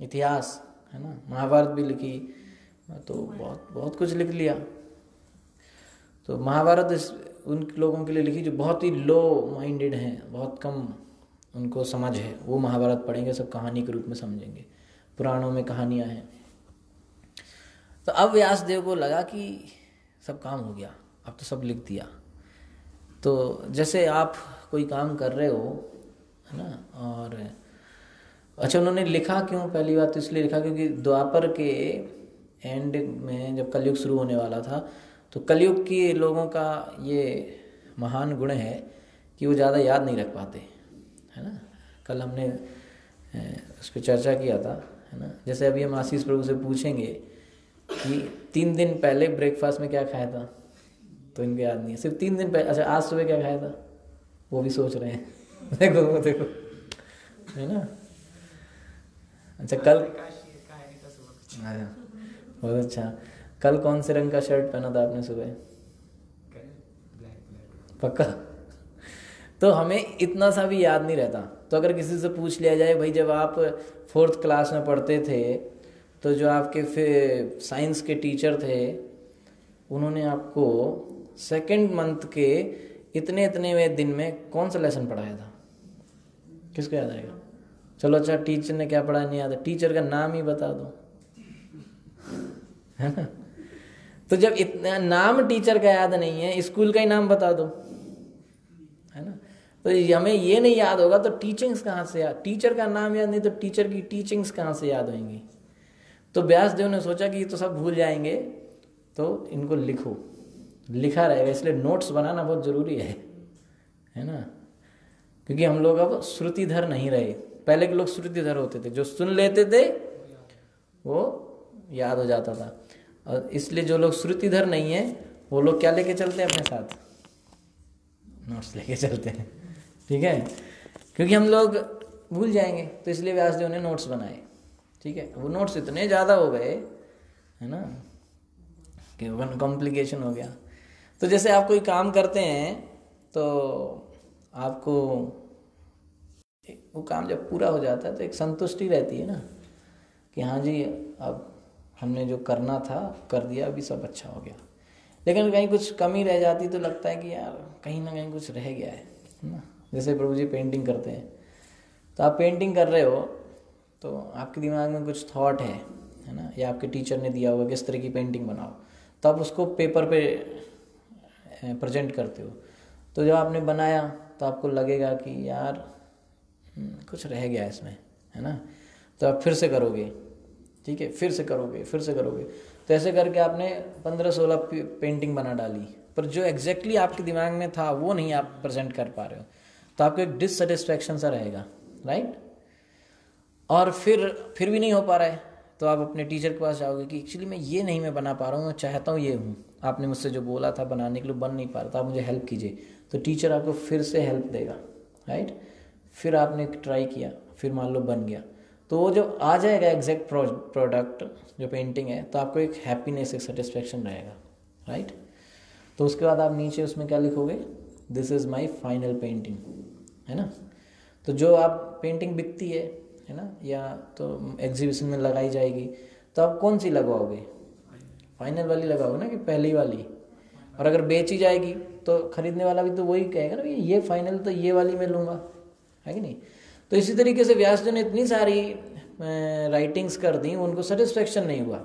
A: इतिहास, है ना, महाभारत भी लिखी। तो बहुत कुछ लिख लिया। तो महाभारत उन लोगों के लिए लिखी जो बहुत ही लो माइंडेड हैं, बहुत कम उनको समझ है, वो महाभारत पढ़ेंगे, सब कहानी के रूप में समझेंगे। पुराणों में कहानियाँ हैं। तो अब व्यासदेव को लगा कि सब काम हो गया, अब तो सब लिख दिया। तो जैसे आप कोई काम कर रहे हो, है ना, और अच्छा उन्होंने लिखा क्यों? पहली बात तो इसलिए लिखा क्योंकि द्वापर के एंड में जब कलयुग शुरू होने वाला था, तो कलयुग के लोगों का ये महान गुण है कि वो ज़्यादा याद नहीं रख पाते, है ना। कल हमने उस पर चर्चा किया था, है ना। जैसे अभी हम आशीष प्रभु से पूछेंगे कि 3 दिन पहले ब्रेकफास्ट में क्या खाया था, तो इनको याद नहीं है। सिर्फ 3 दिन पहले, अच्छा आज सुबह क्या खाया था, वो भी सोच रहे हैं। देखो, है ना। अच्छा कल, बहुत अच्छा, कल कौन से रंग का शर्ट पहना था आपने सुबह? पक्का? तो हमें इतना सा भी याद नहीं रहता। तो अगर किसी से पूछ लिया जाए, भाई जब आप 4th क्लास में पढ़ते थे तो जो आपके फिर साइंस के टीचर थे, उन्होंने आपको 2nd मंथ के इतने दिन में कौन सा लेसन पढ़ाया था? किसको याद आएगा? चलो अच्छा, टीचर ने क्या पढ़ाया नहीं याद है, टीचर का नाम ही बता दो, है ना। तो जब इतना नाम टीचर का याद नहीं है, स्कूल का ही नाम बता दो, है ना। तो हमें ये नहीं याद होगा तो टीचिंग्स कहाँ से याद? टीचर का नाम याद नहीं तो टीचर की टीचिंग्स कहाँ से याद होंगी? तो व्यासदेव ने सोचा कि ये तो सब भूल जाएंगे, तो इनको लिखो, लिखा रहेगा। इसलिए नोट्स बनाना बहुत जरूरी है ना। क्योंकि हम लोग अब श्रुतिधर नहीं रहे। पहले के लोग श्रुतिधर होते थे, जो सुन लेते थे वो याद हो जाता था। और इसलिए जो लोग श्रुतिधर नहीं है वो लोग क्या लेके चलते हैं अपने साथ? नोट्स लेके चलते हैं, ठीक है। क्योंकि हम लोग भूल जाएंगे, तो इसलिए व्यासदेव ने नोट्स बनाए, ठीक है। वो नोट्स इतने ज़्यादा हो गए, है ना, कि वन कॉम्प्लिकेशन हो गया। तो जैसे आप कोई काम करते हैं तो आपको वो काम जब पूरा हो जाता है तो एक संतुष्टि रहती है ना, कि हाँ जी अब हमने जो करना था कर दिया, अभी सब अच्छा हो गया। लेकिन कहीं कुछ कमी रह जाती तो लगता है कि यार कहीं ना कहीं कुछ रह गया है ना। जैसे प्रभु जी पेंटिंग करते हैं, तो आप पेंटिंग कर रहे हो तो आपके दिमाग में कुछ थॉट है ना, या आपके टीचर ने दिया हुआ किस तरह की पेंटिंग बनाओ, तो आप उसको पेपर पे प्रेजेंट करते हो। तो जब आपने बनाया तो आपको लगेगा कि यार कुछ रह गया इसमें, है ना। तो आप फिर से करोगे, ठीक है, फिर से करोगे। तो ऐसे करके आपने 15-16 पेंटिंग बना डाली, पर जो एग्जैक्टली आपके दिमाग में था वो नहीं आप प्रेजेंट कर पा रहे हो, तो आपको एक डिससेटिस्फैक्शन सा रहेगा, राइट। और फिर भी नहीं हो पा रहा है तो आप अपने टीचर के पास जाओगे कि एक्चुअली मैं ये बना पा रहा हूँ, मैं चाहता हूँ ये हूँ, आपने मुझसे जो बोला था बनाने के लिए बन नहीं पा रहा था, आप मुझे हेल्प कीजिए। तो टीचर आपको फिर से हेल्प देगा, राइट। फिर आपने ट्राई किया, फिर मान लो बन गया, तो वो जब आ जाएगा एग्जैक्ट प्रोडक्ट जो पेंटिंग है, तो आपको एक हैप्पीनेस, एक सेटिस्फेक्शन रहेगा, राइट। तो उसके बाद आप नीचे उसमें क्या लिखोगे? This is my final painting, है ना। तो जो आप पेंटिंग बिकती है ना, या तो एग्जीबिशन में लगाई जाएगी, तो आप कौन सी लगवाओगे? फाइनल वाली लगाओगे ना, कि पहली वाली। और अगर बेची जाएगी तो खरीदने वाला भी तो वही कहेगा ना, ये फाइनल तो ये वाली मैं लूँगा, है कि नहीं। तो इसी तरीके से व्यास जी ने इतनी सारी राइटिंग्स कर दी, उनको सेटिस्फेक्शन नहीं हुआ,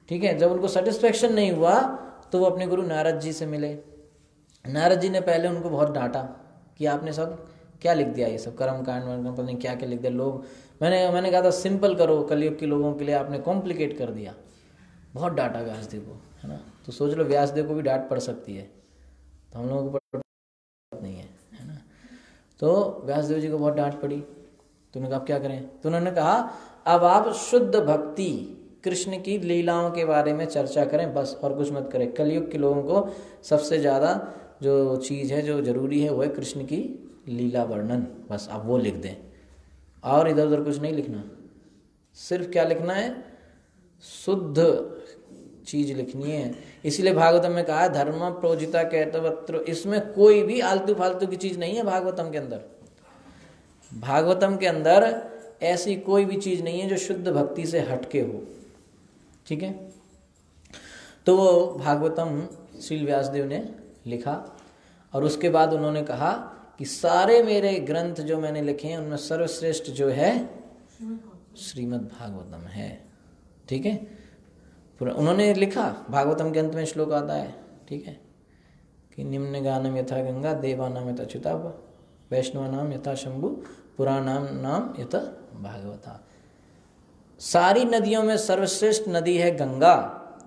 A: ठीक है। जब उनको सेटिस्फेक्शन नहीं हुआ तो वो अपने गुरु नारद जी से मिले। नारद जी ने पहले उनको बहुत डांटा कि आपने सब क्या लिख दिया, ये सब कर्म कांड पता नहीं क्या क्या लिख दिया। लोग मैंने कहा था सिंपल करो, कलयुग के लोगों के लिए आपने कॉम्प्लिकेट कर दिया। बहुत डांटा व्यासदेव को, है ना। तो सोच लो व्यासदेव को भी डांट पड़ सकती है, तो हम लोगों को नहीं है ना। तो व्यासदेव जी को बहुत डांट पड़ी। तो उन्होंने कहा अब क्या करें। तो उन्होंने कहा अब आप शुद्ध भक्ति कृष्ण की लीलाओं के बारे में चर्चा करें, बस और कुछ मत करें। कलयुग के लोगों को सबसे ज़्यादा जो चीज़ है, जो जरूरी है, वो है कृष्ण की लीला वर्णन। बस आप वो लिख दें और इधर उधर कुछ नहीं लिखना। सिर्फ क्या लिखना है, शुद्ध चीज लिखनी है। इसीलिए भागवतम में कहा धर्म प्रोजिता कहतवत्र, इसमें कोई भी आलतू फालतू की चीज नहीं है। भागवतम के अंदर, भागवतम के अंदर ऐसी कोई भी चीज नहीं है जो शुद्ध भक्ति से हटके हो, ठीक है। तो वो भागवतम श्रील व्यासदेव ने लिखा और उसके बाद उन्होंने कहा कि सारे मेरे ग्रंथ जो मैंने लिखे हैं उनमें सर्वश्रेष्ठ जो है श्रीमद् भागवतम है, ठीक है। पूरा उन्होंने लिखा। भागवतम के अंत में श्लोक आता है, ठीक है, कि निम्न गानम यथा गंगा देवानाम यथा अच्युता वैष्णवानाम यथा शंभु पुराणाम नाम यथा भागवता। सारी नदियों में सर्वश्रेष्ठ नदी है गंगा,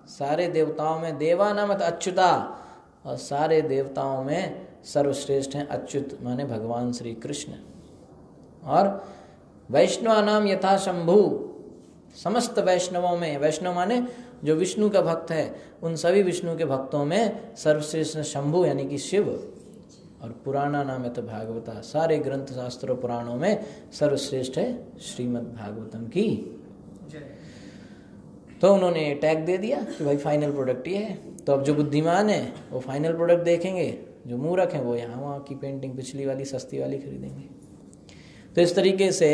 A: सारे देवताओं में देवानाम यथा अच्युता, और सारे देवताओं में सर्वश्रेष्ठ हैं अच्युत माने भगवान श्री कृष्ण। और वैष्णवानाम यथा शंभु, समस्त वैष्णवों में, वैष्णव माने जो विष्णु का भक्त है, उन सभी विष्णु के भक्तों में सर्वश्रेष्ठ शंभु यानी कि शिव। और पुराना नाम है तो भागवता, सारे ग्रंथ शास्त्रों पुराणों में सर्वश्रेष्ठ है श्रीमद् भागवतम की। तो उन्होंने टैग दे दिया कि भाई फाइनल प्रोडक्ट ये है। तो अब जो बुद्धिमान है वो फाइनल प्रोडक्ट देखेंगे, जो मूर्ख हैं वो यहाँ वहाँ की पेंटिंग पिछली वाली सस्ती वाली खरीदेंगे। तो इस तरीके से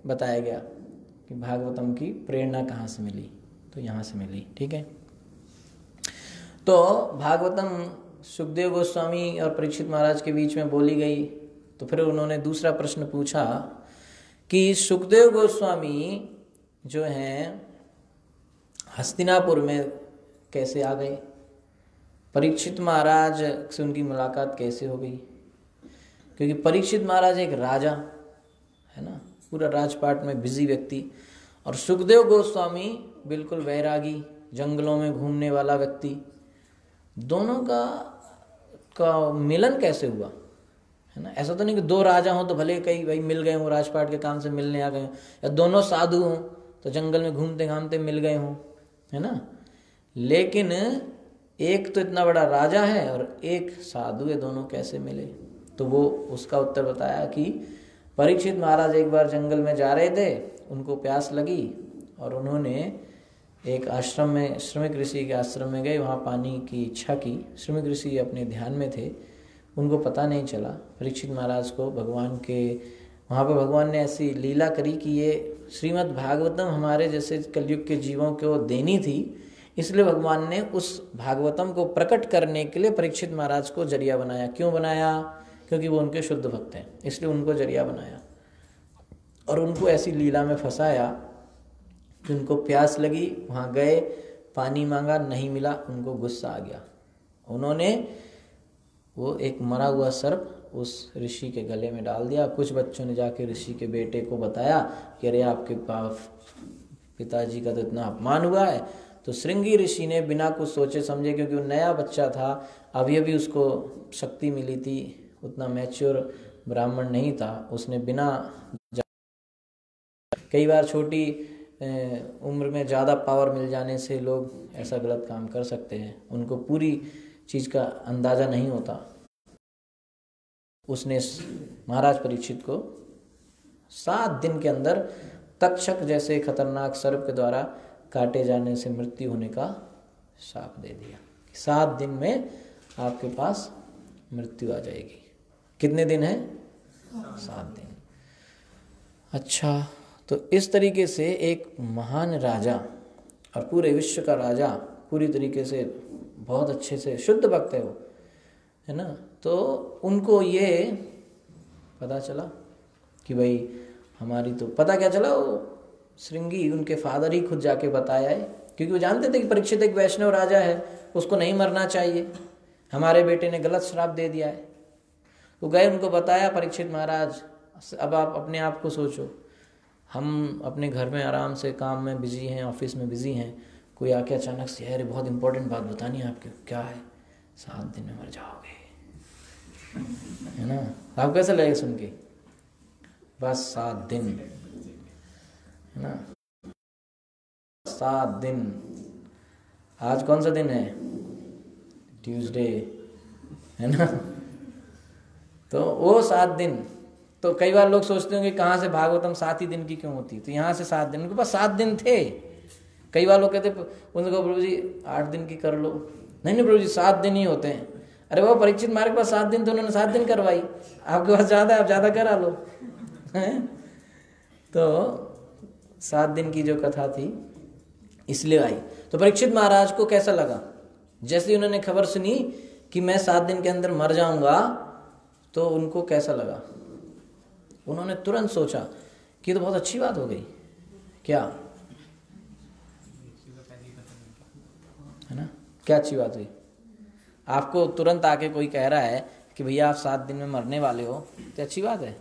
A: बताया गया कि भागवतम की प्रेरणा कहाँ से मिली, तो यहाँ से मिली, ठीक है। तो भागवतम सुखदेव गोस्वामी और परीक्षित महाराज के बीच में बोली गई। तो फिर उन्होंने दूसरा प्रश्न पूछा कि सुखदेव गोस्वामी जो हैं हस्तिनापुर में कैसे आ गए, परीक्षित महाराज से उनकी मुलाकात कैसे हो गई। क्योंकि परीक्षित महाराज एक राजा है ना, पूरा राजपाट में बिजी व्यक्ति, और सुखदेव गोस्वामी बिल्कुल वैरागी, जंगलों में घूमने वाला व्यक्ति। दोनों का मिलन कैसे हुआ, है ना। ऐसा तो नहीं कि दो राजा हों तो भले कई भाई मिल गए हों, राजपाट के काम से मिलने आ गए हों, या दोनों साधु हों तो जंगल में घूमते घामते मिल गए हों, है ना। लेकिन एक तो इतना बड़ा राजा है और एक साधु है, दोनों कैसे मिले। तो वो उसका उत्तर बताया कि परीक्षित महाराज एक बार जंगल में जा रहे थे, उनको प्यास लगी और उन्होंने एक आश्रम में, श्रमिक ऋषि के आश्रम में गए, वहाँ पानी की इच्छा की। श्रमिक ऋषि अपने ध्यान में थे, उनको पता नहीं चला। परीक्षित महाराज को भगवान के वहाँ पर भगवान ने ऐसी लीला करी कि ये श्रीमद् भागवतम हमारे जैसे कलयुग के जीवों को देनी थी, इसलिए भगवान ने उस भागवतम को प्रकट करने के लिए परीक्षित महाराज को जरिया बनाया। क्यों बनाया? क्योंकि वो उनके शुद्ध भक्त हैं, इसलिए उनको जरिया बनाया और उनको ऐसी लीला में फंसाया कि उनको प्यास लगी, वहाँ गए, पानी मांगा, नहीं मिला, उनको गुस्सा आ गया। उन्होंने वो एक मरा हुआ सर्प उस ऋषि के गले में डाल दिया। कुछ बच्चों ने जाके ऋषि के बेटे को बताया कि अरे आपके पिताजी का तो इतना अपमान हुआ है। तो श्रृंगी ऋषि ने बिना कुछ सोचे समझे, क्योंकि वो नया बच्चा था, अभी अभी उसको शक्ति मिली थी, उतना मैच्योर ब्राह्मण नहीं था, उसने बिना, कई बार छोटी उम्र में ज़्यादा पावर मिल जाने से लोग ऐसा गलत काम कर सकते हैं, उनको पूरी चीज़ का अंदाज़ा नहीं होता। उसने महाराज परीक्षित को 7 दिन के अंदर तक्षक जैसे खतरनाक सर्प के द्वारा काटे जाने से मृत्यु होने का शाप दे दिया। 7 दिन में आपके पास मृत्यु आ जाएगी। कितने दिन है? 7 दिन। अच्छा, तो इस तरीके से एक महान राजा और पूरे विश्व का राजा, पूरी तरीके से बहुत अच्छे से शुद्ध भक्त है वो, है ना। तो उनको ये पता चला कि भाई हमारी तो, पता क्या चला, वो श्रृंगी उनके फादर ही खुद जाके बताया है क्योंकि वो जानते थे कि परीक्षित एक वैष्णव राजा है, उसको नहीं मरना चाहिए, हमारे बेटे ने गलत श्राप दे दिया है। तो गए, उनको बताया, परीक्षित महाराज अब आप अपने आप को सोचो, हम अपने घर में आराम से काम में बिजी हैं, ऑफिस में बिजी हैं, कोई आके अचानक से, अरे बहुत इंपॉर्टेंट बात बतानी है आपको। क्या है? 7 दिन में मर जाओगे, है ना। आप कैसे लगेगा सुन के? बस 7 दिन, है ना, 7 दिन। आज कौन सा दिन है? ट्यूसडे, है ना। तो वो 7 दिन, तो कई बार लोग सोचते होंगे कहाँ से भागवतम 7 ही दिन की क्यों होती, तो यहाँ से 7 दिन, उनके पास 7 दिन थे। कई बार लोग कहते उनको, प्रभु जी 8 दिन की कर लो। नहीं प्रभु जी 7 दिन ही होते हैं। अरे वो परीक्षित महाराज के पास 7 दिन थे, उन्होंने 7 दिन करवाई। आपके पास ज़्यादा, आप ज़्यादा करा लो, हैं। तो 7 दिन की जो कथा थी इसलिए आई। तो परीक्षित महाराज को कैसा लगा? जैसे ही उन्होंने खबर सुनी कि मैं 7 दिन के अंदर मर जाऊंगा, तो उनको कैसा लगा? उन्होंने तुरंत सोचा कि तो बहुत अच्छी बात हो गई। क्या है ना, क्या अच्छी बात हुई? आपको तुरंत आके कोई कह रहा है कि भैया आप 7 दिन में मरने वाले हो, तो अच्छी बात है,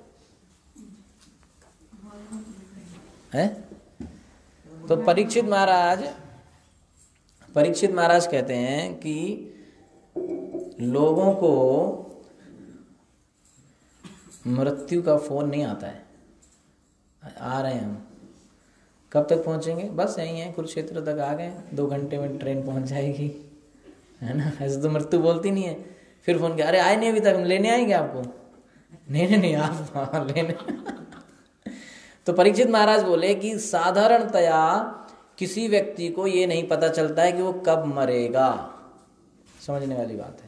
A: हैं? तो परीक्षित महाराज कहते हैं कि लोगों को मृत्यु का फोन नहीं आता है। आ रहे हैं हम, कब तक पहुंचेंगे? बस यही है, कुरुक्षेत्र तक आ गए, 2 घंटे में ट्रेन पहुंच जाएगी, है ना। ऐसे तो मृत्यु बोलती नहीं है। फिर फोन किया, अरे आए नहीं अभी तक, हम लेने आएंगे आपको। नहीं आप लेने। तो परीक्षित महाराज बोले कि साधारणतया किसी व्यक्ति को ये नहीं पता चलता है कि वो कब मरेगा। समझने वाली बात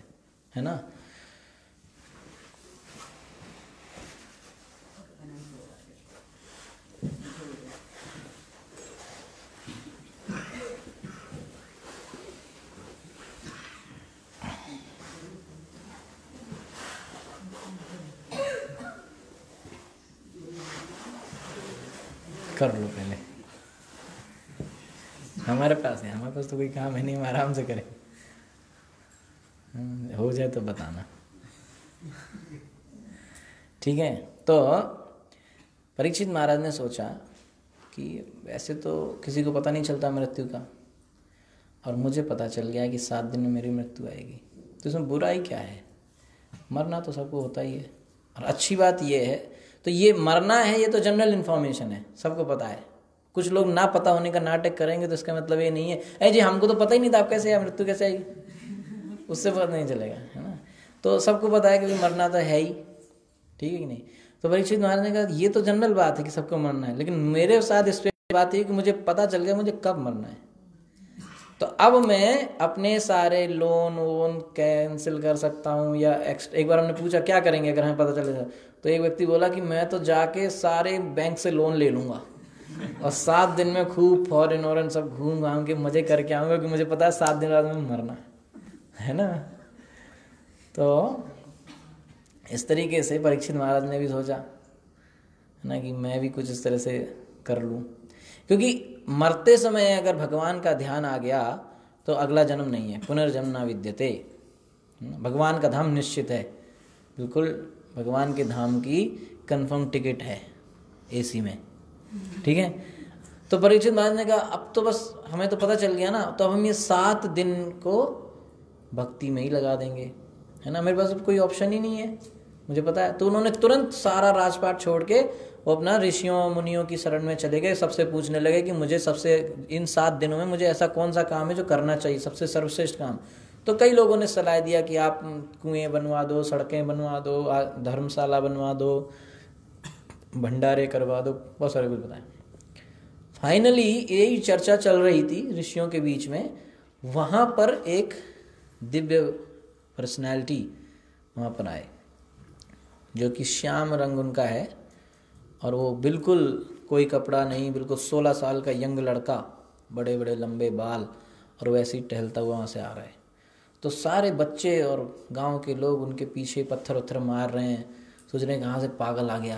A: है ना। कर लो पहले, हमारे पास तो कोई काम है नहीं, हम आराम से करें। हो जाए तो बताना, ठीक है। तो परीक्षित महाराज ने सोचा कि वैसे तो किसी को पता नहीं चलता मृत्यु का, और मुझे पता चल गया कि 7 दिन में मेरी मृत्यु आएगी, तो इसमें बुराई क्या है? मरना तो सबको होता ही है। और अच्छी बात ये है, तो ये मरना है, ये तो जनरल इन्फॉर्मेशन है, सबको पता है। कुछ लोग ना पता होने का नाटक करेंगे तो इसका मतलब ये नहीं है, अरे जी हमको तो पता ही नहीं था, आप कैसे आए, मृत्यु कैसे आएगी, उससे पता नहीं चलेगा, है ना। तो सबको पता है कि मरना तो है ही, ठीक है कि नहीं। तो परीक्षित महाराज ने कहा ये तो जनरल बात है कि सबको मरना है, लेकिन मेरे साथ इस बात है कि मुझे पता चल गया मुझे कब मरना है। तो अब मैं अपने सारे लोन कैंसिल कर सकता हूँ, या एक बार हमने पूछा क्या करेंगे अगर हमें पता चलेगा, तो एक व्यक्ति बोला कि मैं तो जाके सारे बैंक से लोन ले लूंगा और 7 दिन में खूब फॉरेन और सब घूम घाम के मजे करके आऊंगा, कि मुझे पता है 7 दिन बाद में मरना है ना। तो इस तरीके से परीक्षित महाराज ने भी सोचा है ना कि मैं भी कुछ इस तरह से कर लूं, क्योंकि मरते समय अगर भगवान का ध्यान आ गया तो अगला जन्म नहीं है, पुनर्जन्म ना विद्यते। भगवान का धाम निश्चित है, बिल्कुल भगवान के धाम की कंफर्म टिकट है एसी में, ठीक है। तो परीक्षित महाराज ने कहा अब तो बस हमें तो पता चल गया ना, तो अब हम ये 7 दिन को भक्ति में ही लगा देंगे, है ना। मेरे पास अब कोई ऑप्शन ही नहीं है, मुझे पता है। तो उन्होंने तुरंत सारा राजपाट छोड़ के वो अपना ऋषियों मुनियों की शरण में चले गए, सबसे पूछने लगे कि मुझे सबसे इन 7 दिनों में मुझे ऐसा कौन सा काम है जो करना चाहिए, सबसे सर्वश्रेष्ठ काम। तो कई लोगों ने सलाह दिया कि आप कुएं बनवा दो, सड़कें बनवा दो, धर्मशाला बनवा दो, भंडारे करवा दो, बहुत सारे कुछ बताएं। फाइनली यही चर्चा चल रही थी ऋषियों के बीच में, वहाँ पर एक दिव्य पर्सनैलिटी वहाँ पर आए, जो कि श्याम रंग उनका है, और वो बिल्कुल कोई कपड़ा नहीं, बिल्कुल 16 साल का यंग लड़का, बड़े बड़े लंबे बाल, और वैसे ही टहलता हुआ वहाँ से आ रहा है। तो सारे बच्चे और गांव के लोग उनके पीछे पत्थर उत्थर मार रहे हैं, सोच रहे हैं कहाँ से पागल आ गया,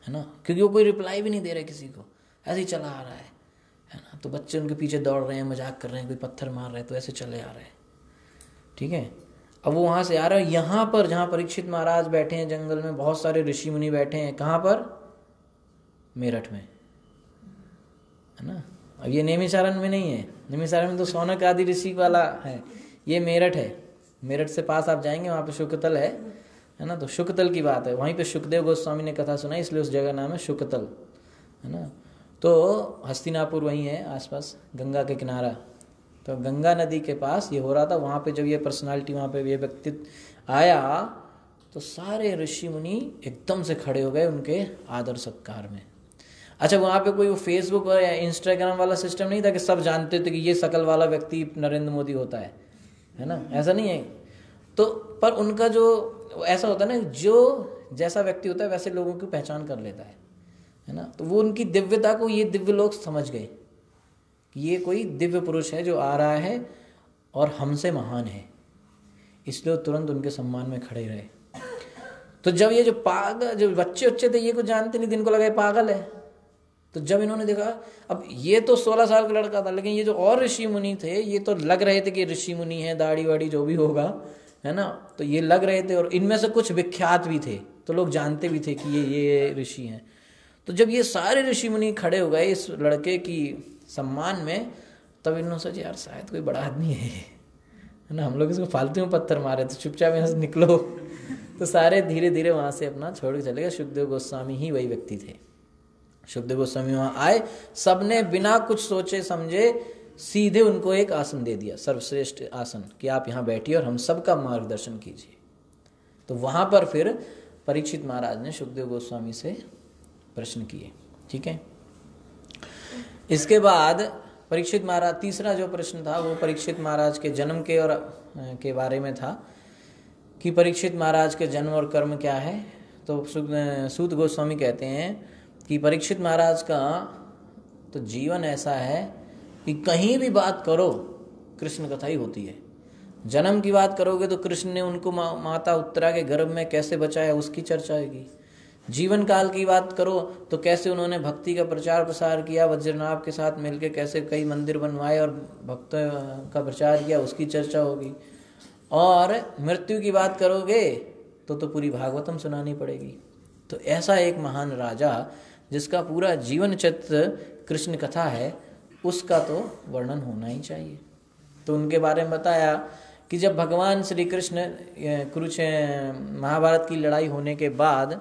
A: है ना, क्योंकि वो कोई रिप्लाई भी नहीं दे रहे किसी को, ऐसे ही चला आ रहा है ना। तो बच्चे उनके पीछे दौड़ रहे हैं, मजाक कर रहे हैं, कोई पत्थर मार रहे हैं, तो ऐसे चले आ रहे हैं, ठीक है। अब वो वहाँ से आ रहा है, यहाँ पर जहाँ परीक्षित महाराज बैठे हैं जंगल में, बहुत सारे ऋषि मुनि बैठे हैं, कहाँ पर? मेरठ में, है ना। अब ये नेमिसारण में नहीं है, नेमिसारण में तो सौनक आदि ऋषि वाला है, ये मेरठ है। मेरठ से पास आप जाएंगे, वहाँ पे शुकतल है ना, तो शुकतल की बात है। वहीं पे सुखदेव गोस्वामी ने कथा सुनाई, इसलिए उस जगह नाम है शुकतल, है ना। तो हस्तिनापुर वहीं है आसपास, गंगा के किनारा। तो गंगा नदी के पास ये हो रहा था। वहाँ पे जब ये पर्सनालिटी, वहाँ पे ये व्यक्तित्व आया, तो सारे ऋषि मुनि एकदम से खड़े हो गए उनके आदर सत्कार में। अच्छा, वहाँ पे कोई वो फेसबुक या इंस्टाग्राम वाला सिस्टम नहीं था कि सब जानते थे कि ये शकल वाला व्यक्ति नरेंद्र मोदी होता है ना, ऐसा नहीं है। तो पर उनका जो ऐसा होता है ना, जो जैसा व्यक्ति होता है वैसे लोगों की पहचान कर लेता है ना। तो वो उनकी दिव्यता को ये दिव्य लोग समझ गए कि ये कोई दिव्य पुरुष है जो आ रहा है और हमसे महान है, इसलिए तुरंत उनके सम्मान में खड़े रहे। तो जब ये जो पागल जो बच्चे थे, ये कुछ जानते नहीं थे, इनको लगा ये पागल है। तो जब इन्होंने देखा, अब ये तो 16 साल का लड़का था, लेकिन ये जो और ऋषि मुनि थे, ये तो लग रहे थे कि ऋषि मुनि है, दाढ़ी वाड़ी जो भी होगा, है ना, तो ये लग रहे थे। और इनमें से कुछ विख्यात भी थे, तो लोग जानते भी थे कि ये ऋषि हैं। तो जब ये सारे ऋषि मुनि खड़े हो गए इस लड़के की सम्मान में, तब इन्होंने सोचा यार शायद कोई बड़ा आदमी है ना, हम लोग इसको फालतू में पत्थर मारे, तो चुपचाप यहाँ से निकलो। तो सारे धीरे धीरे वहाँ से अपना छोड़ के चले गए। सुखदेव गोस्वामी ही वही व्यक्ति थे। सुखदेव गोस्वामी वहाँ आए, सबने बिना कुछ सोचे समझे सीधे उनको एक आसन दे दिया, सर्वश्रेष्ठ आसन, कि आप यहाँ बैठिए और हम सबका मार्गदर्शन कीजिए। तो वहाँ पर फिर परीक्षित महाराज ने सुखदेव गोस्वामी से प्रश्न किए, ठीक है। इसके बाद परीक्षित महाराज, तीसरा जो प्रश्न था वो परीक्षित महाराज के जन्म के और के बारे में था, कि परीक्षित महाराज के जन्म और कर्म क्या है। तो सूत गोस्वामी कहते हैं कि परीक्षित महाराज का तो जीवन ऐसा है कि कहीं भी बात करो कृष्ण कथा ही होती है। जन्म की बात करोगे तो कृष्ण ने उनको माता उत्तरा के गर्भ में कैसे बचाया, उसकी चर्चा होगी। जीवन काल की बात करो तो कैसे उन्होंने भक्ति का प्रचार प्रसार किया, वज्रनाभ के साथ मिलकर कैसे कई मंदिर बनवाए और भक्तों का प्रचार किया, उसकी चर्चा होगी। और मृत्यु की बात करोगे तो पूरी भागवतम सुनानी पड़ेगी। तो ऐसा एक महान राजा जिसका पूरा जीवन चरित्र कृष्ण कथा है, उसका तो वर्णन होना ही चाहिए। तो उनके बारे में बताया कि जब भगवान श्री कृष्ण महाभारत की लड़ाई होने के बाद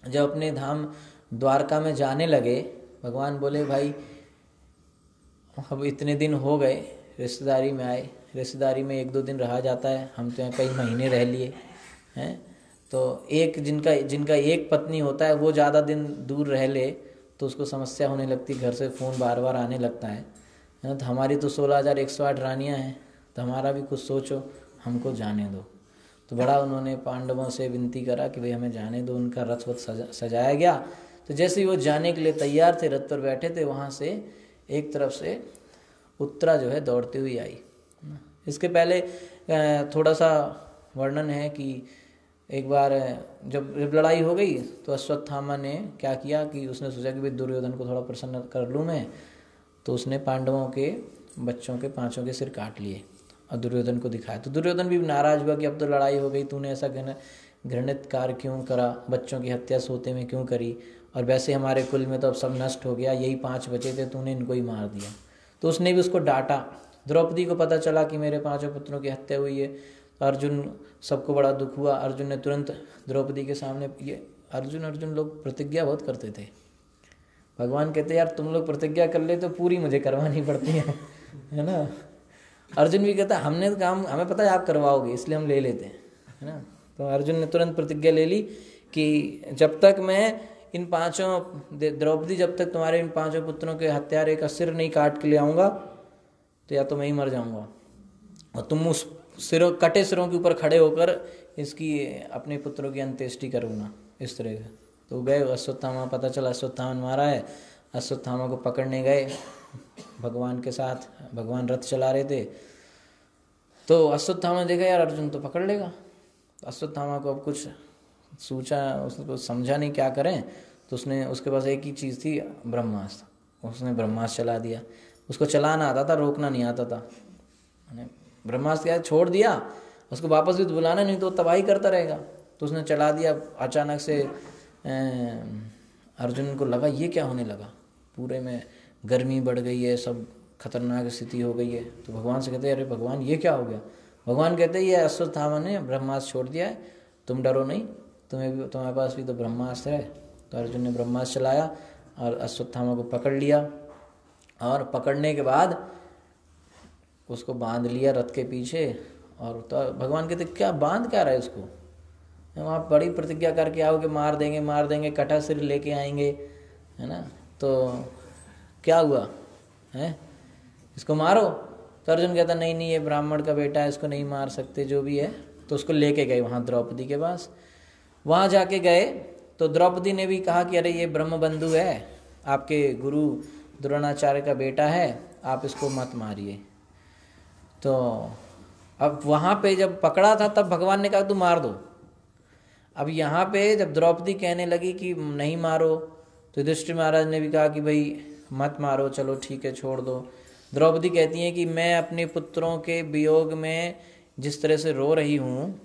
A: जब अपने धाम द्वारका में जाने लगे, भगवान बोले भाई अब इतने दिन हो गए, रिश्तेदारी में आए, रिश्तेदारी में 1-2 दिन रहा जाता है, हम तो यहाँ कई महीने रह लिए हैं। तो एक जिनका एक पत्नी होता है वो ज़्यादा दिन दूर रह ले तो उसको समस्या होने लगती, घर से फ़ोन बार बार आने लगता है ना। तो हमारी तो 16,108 रानियाँ हैं, तो हमारा भी कुछ सोचो, हमको जाने दो। तो बड़ा उन्होंने पांडवों से विनती करा कि भाई हमें जाने दो। उनका रथ वथ सजाया गया। तो जैसे ही वो जाने के लिए तैयार थे, रथ पर बैठे थे, वहाँ से एक तरफ से उत्तरा जो है दौड़ती हुई आई। इसके पहले थोड़ा सा वर्णन है कि एक बार जब लड़ाई हो गई तो अश्वत्थामा ने क्या किया कि उसने सोचा कि भाई दुर्योधन को थोड़ा प्रसन्न कर लूँ मैं। तो उसने पांडवों के बच्चों के 5 के सिर काट लिए और दुर्योधन को दिखाया। तो दुर्योधन भी नाराज हुआ कि अब तो लड़ाई हो गई, तूने ऐसा घृणित कार्य क्यों करा, बच्चों की हत्या सोते में क्यों करी, और वैसे हमारे कुल में तो अब सब नष्ट हो गया, यही 5 बचे थे, तूने इनको ही मार दिया। तो उसने भी उसको डांटा। द्रौपदी को पता चला कि मेरे 5 पुत्रों की हत्या हुई है। अर्जुन, सबको बड़ा दुख हुआ। अर्जुन ने तुरंत द्रौपदी के सामने, ये अर्जुन लोग प्रतिज्ञा बहुत करते थे। भगवान कहते यार तुम लोग प्रतिज्ञा कर ले तो पूरी मुझे करवानी पड़ती है ना। अर्जुन भी कहता हमने तो काम, हमें पता है आप करवाओगे, इसलिए हम ले लेते हैं, है ना। तो अर्जुन ने तुरंत प्रतिज्ञा ले ली कि जब तक मैं इन 5 द्रौपदी, जब तक तुम्हारे इन 5 पुत्रों के हत्यारे का सिर नहीं काट के ले आऊँगा तो या तो मैं ही मर जाऊँगा, और तुम उस कटे सिरों के ऊपर खड़े होकर इसकी अपने पुत्रों की अंत्येष्टि करूँगा, इस तरह का। तो गए अश्वत्थामा, पता चला अश्वत्थामा मारा है। अश्वत्थामा को पकड़ने गए भगवान के साथ, भगवान रथ चला रहे थे। तो अश्वत्थामा देखा यार अर्जुन तो पकड़ लेगा। तो अश्वत्थामा को अब कुछ सोचा, उसको समझा नहीं क्या करें। तो उसके पास एक ही चीज़ थी, ब्रह्मास्त्र। उसने ब्रह्मास्त्र चला दिया। उसको चलाना आता था, रोकना नहीं आता था। ब्रह्मास्त्र क्या छोड़ दिया, उसको वापस भी तो बुलाना नहीं तो तबाही करता रहेगा। तो उसने चला दिया। अचानक से अर्जुन को लगा ये क्या होने लगा, पूरे में गर्मी बढ़ गई है, सब खतरनाक स्थिति हो गई है। तो भगवान से कहते हैं अरे भगवान ये क्या हो गया। भगवान कहते हैं ये अश्वत्थामा ने ब्रह्मास्त्र छोड़ दिया है, तुम डरो नहीं, तुम्हारे पास भी तो ब्रह्मास्त्र है। तो अर्जुन ने ब्रह्मास्त्र चलाया और अश्वत्थामा को पकड़ लिया, और पकड़ने के बाद उसको बांध लिया रथ के पीछे। और तो भगवान कहते क्या बांध क्या रहा है उसको, वहाँ बड़ी प्रतिज्ञा करके आओ कि मार देंगे, कटा सिर लेके आएंगे, है ना, तो क्या हुआ है, इसको मारो। तो अर्जुन कहता नहीं ये ब्राह्मण का बेटा है, इसको नहीं मार सकते, जो भी है। तो उसको लेके गए वहाँ द्रौपदी के पास। वहाँ जाके गए तो द्रौपदी ने भी कहा कि अरे ये ब्रह्मबंधु है, आपके गुरु द्रोणाचार्य का बेटा है, आप इसको मत मारिए। तो अब वहाँ पे जब पकड़ा था तब भगवान ने कहा तू मार दो। अब यहाँ पे जब द्रौपदी कहने लगी कि नहीं मारो, तो युधिष्ठिर महाराज ने भी कहा कि भाई मत मारो, चलो ठीक है छोड़ दो। द्रौपदी कहती हैं कि मैं अपने पुत्रों के वियोग में जिस तरह से रो रही हूँ,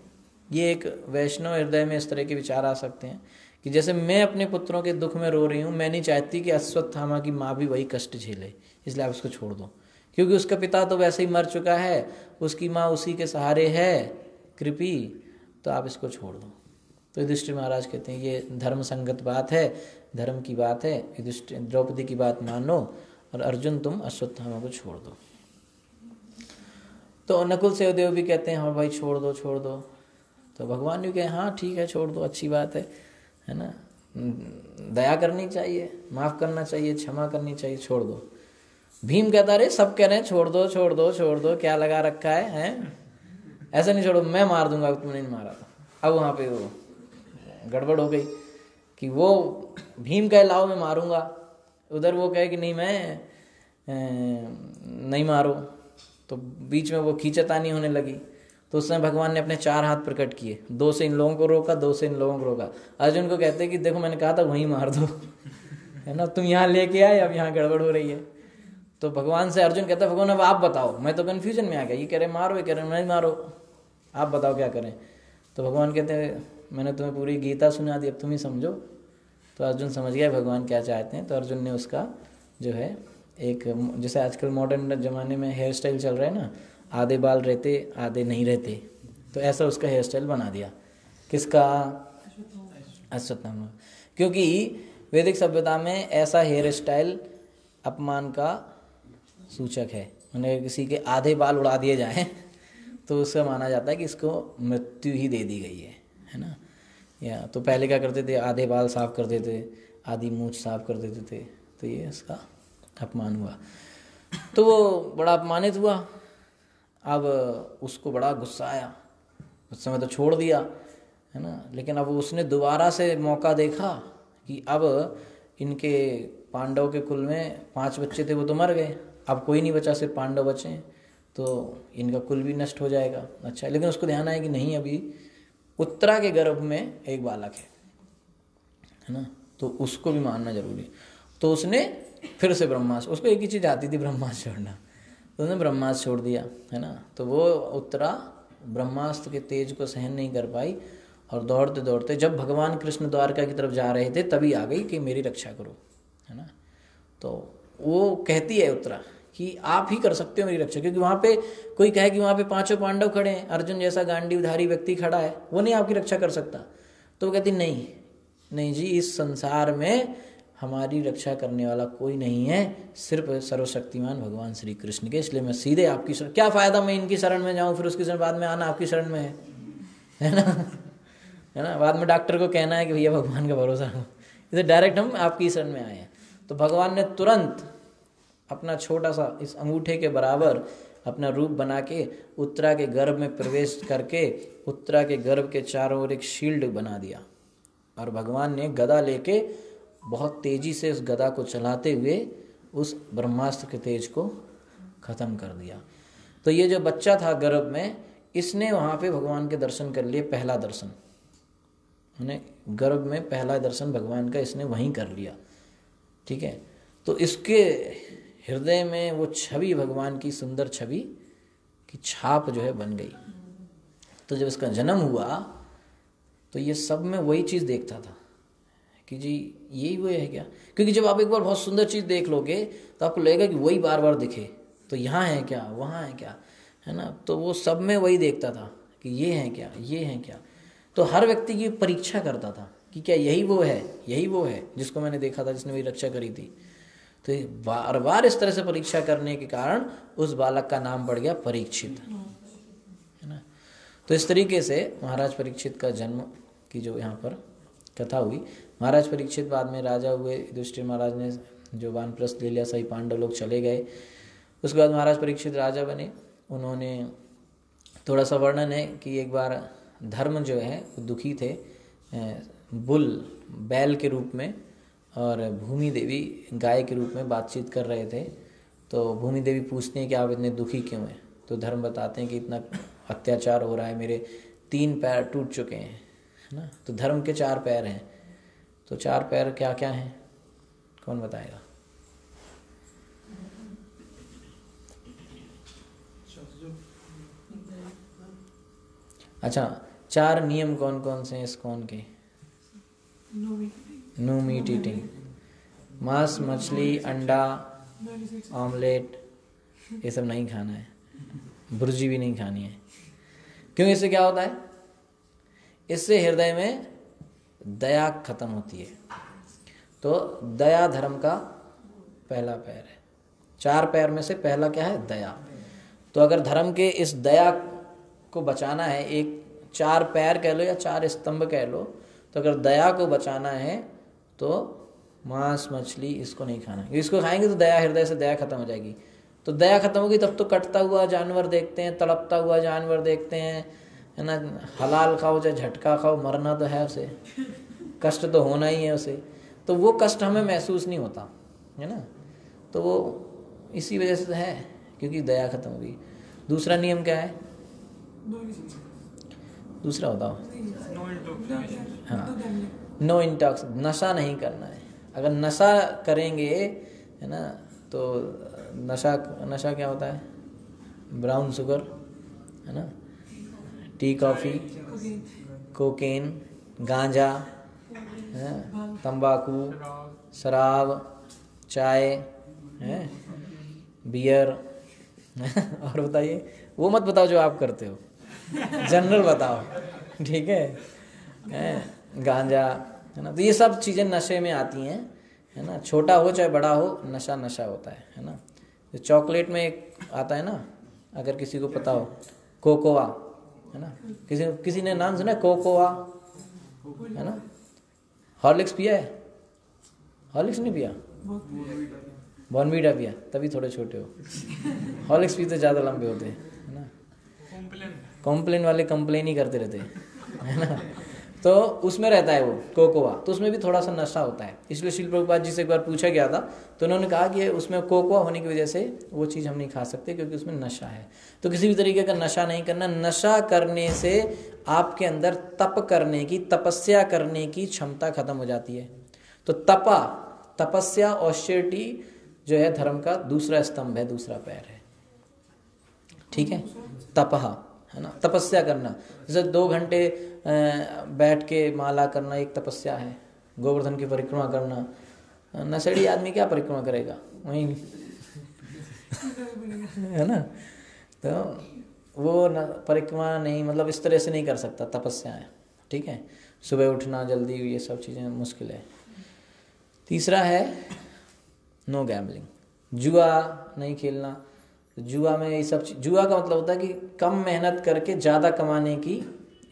A: ये एक वैष्णव हृदय में इस तरह के विचार आ सकते हैं कि जैसे मैं अपने पुत्रों के दुख में रो रही हूँ, मैं नहीं चाहती कि अश्वत्थामा की माँ भी वही कष्ट झेले, इसलिए आप उसको छोड़ दो। क्योंकि उसका पिता तो वैसे ही मर चुका है, उसकी माँ उसी के सहारे है कृपी, तो आप इसको छोड़ दो। तो युधिष्ठिर महाराज कहते हैं ये धर्म संगत बात है, धर्म की बात है, युधिष्ठिर द्रौपदी की बात मानो, और अर्जुन तुम अश्वत्थामा को छोड़ दो। तो नकुल सहदेव भी कहते हैं हाँ भाई छोड़ दो। तो भगवान भी कहे हाँ ठीक है छोड़ दो, अच्छी बात है ना, दया करनी चाहिए, माफ़ करना चाहिए, क्षमा करनी चाहिए, छोड़ दो। भीम कहता अरे सब कह रहे हैं छोड़ दो, क्या लगा रखा है ऐसा नहीं छोड़ो, मैं मार दूंगा, तुमने नहीं मारा था। अब वहाँ पे वो गड़बड़ हो गई कि वो भीम कहे लाओ मैं मारूंगा, उधर वो कहे कि नहीं मैं नहीं मारो, तो बीच में वो खींचतानी होने लगी। तो उस समय भगवान ने अपने 4 हाथ प्रकट किए, 2 से इन लोगों को रोका, 2 से इन लोगों को रोका। अर्जुन को कहते कि देखो मैंने कहा था वहीं मार दो है ना, तुम यहाँ लेके आए, अब यहाँ गड़बड़ हो रही है। तो भगवान से अर्जुन कहता भगवान अब आप बताओ, मैं तो कन्फ्यूजन में आ गया, ये कह रहे मारो, ये कह रहे नहीं मारो, आप बताओ क्या करें। तो भगवान कहते हैं मैंने तुम्हें पूरी गीता सुना दी, अब तुम ही समझो। तो अर्जुन समझ गया भगवान क्या चाहते हैं। तो अर्जुन ने उसका जो है एक, जैसे आजकल मॉडर्न ज़माने में हेयर स्टाइल चल रहा है ना, आधे बाल रहते आधे नहीं रहते, तो ऐसा उसका हेयर स्टाइल बना दिया। किसका? अश्वत्थामा। क्योंकि वैदिक सभ्यता में ऐसा हेयर स्टाइल अपमान का सूचक है, उन्हें किसी के आधे बाल उड़ा दिए जाएं तो उसका माना जाता है कि इसको मृत्यु ही दे दी गई है ना। या तो पहले क्या करते थे, आधे बाल साफ कर देते, आधी मूंछ साफ कर देते थे, तो ये इसका अपमान हुआ। तो वो बड़ा अपमानित हुआ। अब उसको बड़ा गुस्सा आया, उस समय तो छोड़ दिया है ना, लेकिन अब उसने दोबारा से मौका देखा कि अब इनके पांडव के कुल में 5 बच्चे थे, वो तो मर गए, अब कोई नहीं बचा, सिर्फ पांडव बचे, तो इनका कुल भी नष्ट हो जाएगा। अच्छा, लेकिन उसको ध्यान आया कि नहीं, अभी उत्तरा के गर्भ में एक बालक है ना, तो उसको भी मानना जरूरी। तो उसने फिर से ब्रह्मास्त्र, उसको एक ही चीज़ आती थी, ब्रह्मास्त्र छोड़ना, तो उसने ब्रह्मास्त्र छोड़ दिया है ना। तो वो उत्तरा ब्रह्मास्त्र के तेज को सहन नहीं कर पाई, और दौड़ते दौड़ते जब भगवान कृष्ण द्वारका की तरफ जा रहे थे तभी आ गई कि मेरी रक्षा करो, है ना। तो वो कहती है उत्तरा कि आप ही कर सकते हो मेरी रक्षा, क्योंकि वहाँ पे कोई कहे कि वहाँ पे 5 पांडव खड़े हैं, अर्जुन जैसा गांडीवधारी व्यक्ति खड़ा है, वो नहीं आपकी रक्षा कर सकता। तो वो कहती नहीं जी, इस संसार में हमारी रक्षा करने वाला कोई नहीं है, सिर्फ सर्वशक्तिमान भगवान श्री कृष्ण के, इसलिए मैं सीधे आपकी शरण, क्या फ़ायदा मैं इनकी शरण में जाऊँ, फिर उसकी शरण बाद में आना आपकी शरण में है ना, बाद में डॉक्टर को कहना है कि भैया भगवान का भरोसा हो, इधर डायरेक्ट हम आपकी शरण में आए हैं। तो भगवान ने तुरंत अपना छोटा सा इस अंगूठे के बराबर अपना रूप बना के उत्तरा के गर्भ में प्रवेश करके उत्तरा के गर्भ के चारों ओर एक शील्ड बना दिया, और भगवान ने गदा लेके बहुत तेजी से उस गदा को चलाते हुए उस ब्रह्मास्त्र के तेज को खत्म कर दिया। तो ये जो बच्चा था गर्भ में, इसने वहाँ पे भगवान के दर्शन कर लिए, पहला दर्शन, गर्भ में पहला दर्शन भगवान का इसने वहीं कर लिया, ठीक है। तो इसके हृदय में वो छवि, भगवान की सुंदर छवि की छाप जो है बन गई। तो जब इसका जन्म हुआ तो ये सब में वही चीज़ देखता था कि जी यही वो है क्या, क्योंकि जब आप एक बार बहुत सुंदर चीज़ देख लोगे तो आपको लगेगा कि वही बार बार दिखे, तो यहाँ है क्या, वहाँ है क्या, है ना। तो वो सब में वही देखता था कि ये है क्या, ये है क्या। तो हर व्यक्ति की परीक्षा करता था कि क्या यही वो है, यही वो है जिसको मैंने देखा था, जिसने मेरी रक्षा करी थी। तो बार बार इस तरह से परीक्षा करने के कारण उस बालक का नाम पड़ गया परीक्षित, है ना। तो इस तरीके से महाराज परीक्षित का जन्म की जो यहाँ पर कथा हुई। महाराज परीक्षित बाद में राजा हुए, युधिष्ठिर महाराज ने जो वानप्रस्थ ले लिया, सही पांडव लोग चले गए। उसके बाद महाराज परीक्षित राजा बने। उन्होंने थोड़ा सा वर्णन है कि एक बार धर्म जो है वो दुखी थे, बैल के रूप में और भूमि देवी गाय के रूप में बातचीत कर रहे थे। तो भूमि देवी पूछते हैं कि आप इतने दुखी क्यों हैं। तो धर्म बताते हैं कि इतना अत्याचार हो रहा है, मेरे 3 पैर टूट चुके हैं, है ना। तो धर्म के 4 पैर हैं। तो 4 पैर क्या क्या हैं, कौन बताएगा? अच्छा, 4 नियम कौन कौन से हैं इस कौन के? नो मीट ईटिंग, मांस, मछली, अंडा, ऑमलेट, ये सब नहीं खाना है। भुर्जी भी नहीं खानी है। क्यों? इससे क्या होता है? इससे हृदय में दया खत्म होती है। तो दया धर्म का पहला पैर है। 4 पैर में से पहला क्या है? दया। तो अगर धर्म के इस दया को बचाना है, एक 4 पैर कह लो या 4 स्तंभ कह लो, तो अगर दया को बचाना है तो मांस, मछली इसको नहीं खाना। इसको खाएंगे तो दया, हृदय से दया खत्म हो जाएगी। तो दया खत्म होगी तब तो कटता हुआ जानवर देखते हैं, तड़पता हुआ जानवर देखते हैं, है ना। हलाल खाओ चाहे झटका खाओ, मरना तो है उसे, कष्ट तो होना ही है उसे। तो वो कष्ट हमें महसूस नहीं होता, है ना। तो वो इसी वजह से है, क्योंकि दया खत्म होगी। दूसरा नियम क्या है? दूसरा बताओ। हाँ, नो इंटॉक्स, नशा नहीं करना है। अगर नशा करेंगे, है ना, तो नशा क्या होता है? ब्राउन शुगर, है ना, टी, कॉफ़ी, कोकेन, गांजा, तंबाकू, शराब, चाय, है, बियर। और बताइए, वो मत बताओ जो आप करते हो, जनरल बताओ, ठीक है। गांजा, है ना। तो ये सब चीज़ें नशे में आती हैं, है ना। छोटा हो चाहे बड़ा हो, नशा नशा होता है ना। जो चॉकलेट में एक आता है ना, अगर किसी को पता हो, कोकोआ, है ना। किसी ने नाम सुना कोकोआ, है ना। हॉर्लिक्स पिया है? हॉर्लिक्स नहीं पिया? बॉर्नवीटा पिया, तभी थोड़े छोटे हो। हॉर्लिक्स पीते ज़्यादा लंबे होते हैं, है ना। कॉम्प्लेन वाले कंप्लेन ही करते रहते हैं, है ना। तो उसमें रहता है वो कोकोआ, तो उसमें भी थोड़ा सा नशा होता है। इसलिए श्रील प्रभुपाद जी से एक बार पूछा गया था, तो उन्होंने कहा कि उसमें कोकोआ होने की वजह से वो चीज़ हम नहीं खा सकते, क्योंकि उसमें नशा है। तो किसी भी तरीके का नशा नहीं करना। नशा करने से आपके अंदर तप करने की, तपस्या करने की क्षमता खत्म हो जाती है। तो तपस्या, ऑस्टेरिटी जो है धर्म का दूसरा स्तंभ है, दूसरा पैर है, ठीक है। तपह, है ना, तपस्या करना। जैसे 2 घंटे बैठ के माला करना एक तपस्या है। गोवर्धन की परिक्रमा करना। नशेड़ी आदमी क्या परिक्रमा करेगा, वहीं है ना। तो वो परिक्रमा नहीं, मतलब इस तरह से नहीं कर सकता, तपस्या है, ठीक है। सुबह उठना जल्दी, ये सब चीज़ें मुश्किल है। तीसरा है नो गैम्बलिंग, जुआ नहीं खेलना। जुआ में ये सब, जुआ का मतलब होता है कि कम मेहनत करके ज़्यादा कमाने की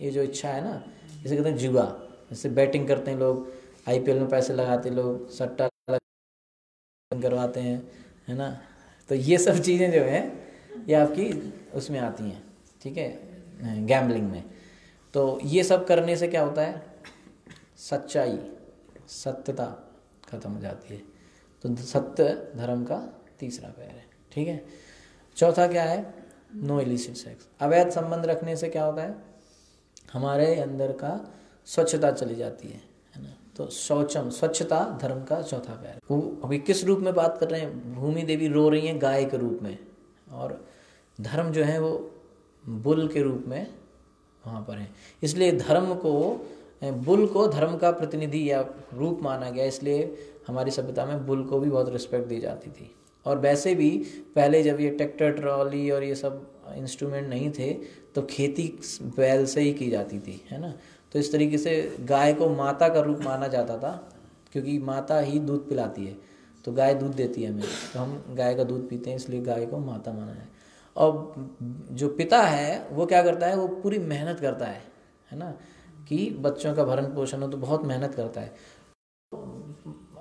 A: ये जो इच्छा है ना, जैसे कहते हैं जुआ। जैसे बैटिंग करते हैं लोग, IPL में पैसे लगाते लोग, सट्टा करवाते हैं, है ना। तो ये सब चीज़ें जो है ये आपकी उसमें आती हैं, ठीक है, गैम्बलिंग में। तो ये सब करने से क्या होता है? सच्चाई, सत्यता खत्म हो जाती है। तो सत्य धर्म का तीसरा पैर है, ठीक है। चौथा क्या है? No illicit sex. अवैध संबंध रखने से क्या होता है? हमारे अंदर का स्वच्छता चली जाती है ना। तो शौचम, स्वच्छता धर्म का चौथा पैर। वो अभी किस रूप में बात कर रहे हैं? भूमि देवी रो रही हैं गाय के रूप में, और धर्म जो है वो बुल के रूप में वहाँ पर है। इसलिए धर्म को, बुल को धर्म का प्रतिनिधि या रूप माना गया, इसलिए हमारी सभ्यता में बुल को भी बहुत रिस्पेक्ट दी जाती थी। और वैसे भी पहले जब ये ट्रैक्टर ट्रॉली और ये सब इंस्ट्रूमेंट नहीं थे तो खेती बैल से ही की जाती थी, है ना। तो इस तरीके से गाय को माता का रूप माना जाता था, क्योंकि माता ही दूध पिलाती है, तो गाय दूध देती है हमें, तो हम गाय का दूध पीते हैं, इसलिए गाय को माता माना है। और जो पिता है वो क्या करता है, वो पूरी मेहनत करता है ना, कि बच्चों का भरण पोषण हो, तो बहुत मेहनत करता है।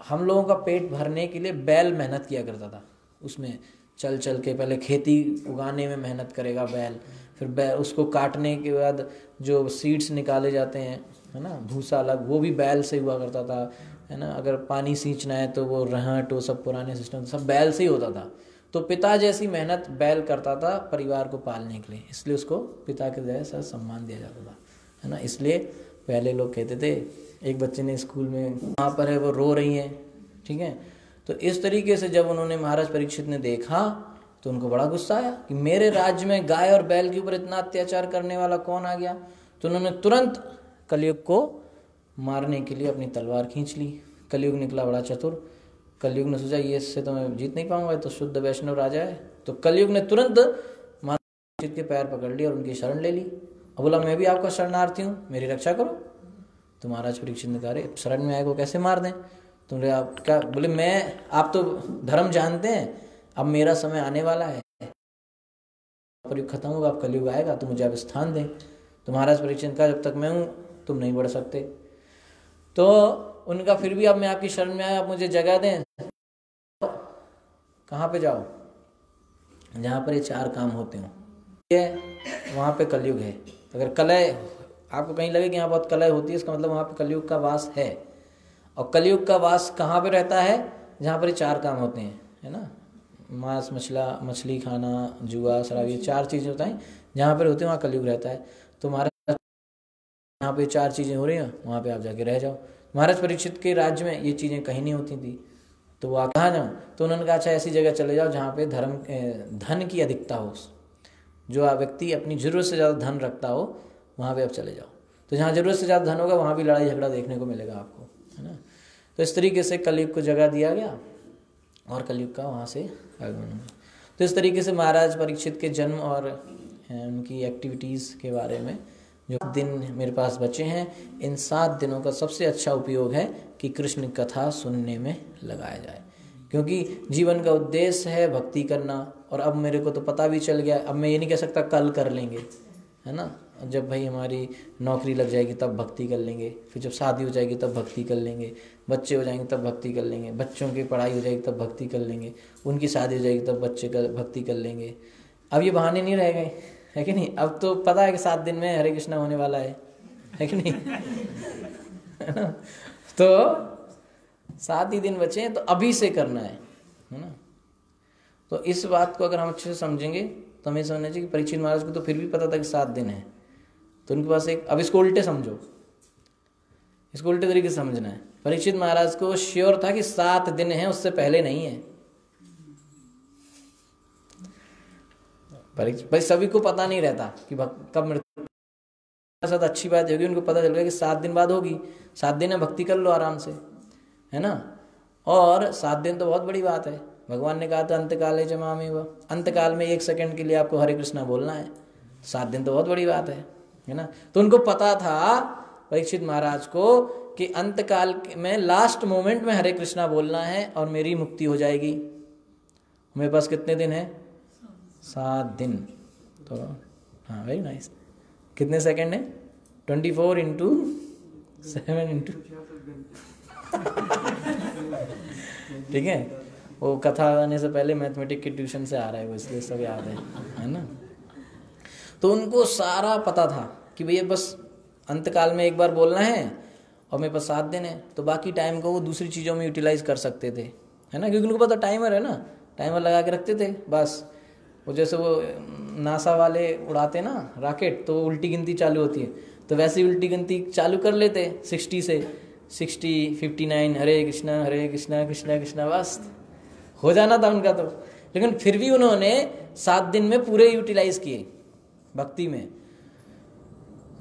A: हम लोगों का पेट भरने के लिए बैल मेहनत किया करता था, उसमें चल चल के पहले खेती उगाने में मेहनत करेगा बैल, फिर बैल उसको काटने के बाद जो सीड्स निकाले जाते हैं, है ना, भूसा अलग, वो भी बैल से हुआ करता था, है ना। अगर पानी सींचना है तो वो रहट, वो सब पुराने सिस्टम सब बैल से ही होता था। तो पिता जैसी मेहनत बैल करता था परिवार को पालने के लिए, इसलिए उसको पिता के जैसा सम्मान दिया जाता था, है ना। इसलिए पहले लोग कहते थे, एक बच्चे ने स्कूल में वहाँ पर है वो रो रही हैं, ठीक है, तो इस तरीके से जब उन्होंने महाराज परीक्षित ने देखा तो उनको बड़ा गुस्सा आया कि मेरे राज्य में गाय और बैल के ऊपर इतना अत्याचार करने वाला कौन आ गया। तो उन्होंने तुरंत कलयुग को मारने के लिए अपनी तलवार खींच ली। कलयुग निकला बड़ा चतुर, कलयुग ने सोचा ये इससे तो मैं जीत नहीं पाऊंगा, तो शुद्ध वैष्णव राजा है। तो कलयुग ने तुरंत महाराज परीक्षित के पैर पकड़ लिए और उनकी शरण ले ली और बोला मैं भी आपका शरणार्थी हूँ, मेरी रक्षा करो। तो महाराज परीक्षित ने कहा शरण में आए को कैसे मार दें? तो बोले आप क्या? बोले मैं, आप तो धर्म जानते हैं, अब मेरा समय आने वाला है, युग खत्म होगा, अब कलयुग आएगा, तो मुझे आप स्थान दें। तो महाराज परीक्षित का जब तक मैं हूँ तुम नहीं बढ़ सकते। तो उनका फिर भी अब मैं आपकी शरण में आया, आप मुझे जगह दें। कहाँ पे जाओ? जहाँ पर ये चार काम होते हो, वहाँ पे कलयुग है। अगर कलय आपको कहीं लगे कि यहाँ बहुत कलय होती है, इसका मतलब वहाँ पे कलयुग का वास है। और कलयुग का वास कहाँ पे रहता है? जहाँ पर ये चार काम होते हैं, है ना, मांस मछली खाना, जुआ, शराब, ये चार चीज़ें होता है जहाँ पर होते हैं, वहाँ कलयुग रहता है। तो महाराज यहाँ पे चार चीज़ें हो रही हैं, वहाँ पे आप जाके रह जाओ। महाराज परीक्षित के राज्य में ये चीज़ें कहीं नहीं होती थी, तो वो आप कहाँ जाऊँ? तो उन्होंने कहा अच्छा ऐसी जगह चले जाओ जहाँ पे धन की अधिकता हो, जो व्यक्ति अपनी ज़रूरत से ज़्यादा धन रखता हो, वहाँ पे आप चले जाओ। तो जहाँ ज़रूरत से ज़्यादा धन होगा वहाँ भी लड़ाई झगड़ा देखने को मिलेगा आपको, है ना। तो इस तरीके से कलयुग को जगह दिया गया और कलयुग का वहाँ से आगमन हुआ। तो इस तरीके से महाराज परीक्षित के जन्म और उनकी एक्टिविटीज़ के बारे में जो दिन मेरे पास बचे हैं, इन 7 दिनों का सबसे अच्छा उपयोग है कि कृष्ण कथा सुनने में लगाया जाए, क्योंकि जीवन का उद्देश्य है भक्ति करना। और अब मेरे को तो पता भी चल गया, अब मैं ये नहीं कह सकता कल कर लेंगे, है ना। जब भाई हमारी नौकरी लग जाएगी तब भक्ति कर लेंगे, फिर जब शादी हो जाएगी तब भक्ति कर लेंगे, बच्चे हो जाएंगे तब भक्ति कर लेंगे, बच्चों की पढ़ाई हो जाएगी तब भक्ति कर लेंगे, उनकी शादी हो जाएगी तब बच्चे का भक्ति कर लेंगे। अब ये बहाने नहीं रह गए, है कि नहीं। अब तो पता है कि 7 दिन में हरे कृष्णा होने वाला है कि नहीं है ना। तो 7 ही दिन बचे हैं, तो अभी से करना है ना। तो इस बात को अगर हम अच्छे से समझेंगे तो हमें समझना चाहिए कि परीक्षित महाराज को तो फिर भी पता था कि 7 दिन है, तो उनके पास एक, अब इसको उल्टे समझो, इसको उल्टे तरीके से समझना है। परीक्षित महाराज को श्योर था कि 7 दिन है, उससे पहले नहीं है। भाई सभी को पता नहीं रहता कि कब मृत्यु। साथ अच्छी बात होगी, उनको पता चल गया कि 7 दिन बाद होगी, 7 दिन है, भक्ति कर लो आराम से, है ना। और 7 दिन तो बहुत बड़ी बात है। भगवान ने कहा था अंतकाले जमामी व, अंतकाल में 1 सेकंड के लिए आपको हरे कृष्णा बोलना है। 7 दिन तो बहुत बड़ी बात है ना। तो उनको पता था परीक्षित महाराज को कि अंतकाल में लास्ट मोमेंट में हरे कृष्णा बोलना है और मेरी मुक्ति हो जाएगी। मेरे पास कितने दिन है? 7 दिन। तो हाँ, वेरी नाइस। कितने सेकंड है? 24 इंटू 7 इंटू ठीक है। वो कथा आने से पहले मैथमेटिक्स के ट्यूशन से आ रहा है वो, इसलिए सब याद है ना। तो उनको सारा पता था कि भैया बस अंतकाल में एक बार बोलना है और मेरे पास 7 दिन है, तो बाकी टाइम को वो दूसरी चीज़ों में यूटिलाइज कर सकते थे, है ना। क्योंकि उनको पता टाइमर है ना, टाइमर लगा के रखते थे बस। वो जैसे वो नासा वाले उड़ाते ना रॉकेट, तो उल्टी गिनती चालू होती है, तो वैसे ही उल्टी गिनती चालू कर लेते 60 से, 59 हरे कृष्णा कृष्णा कृष्णा, बस हो जाना था उनका तो। लेकिन फिर भी उन्होंने 7 दिन में पूरे यूटिलाइज किए भक्ति में।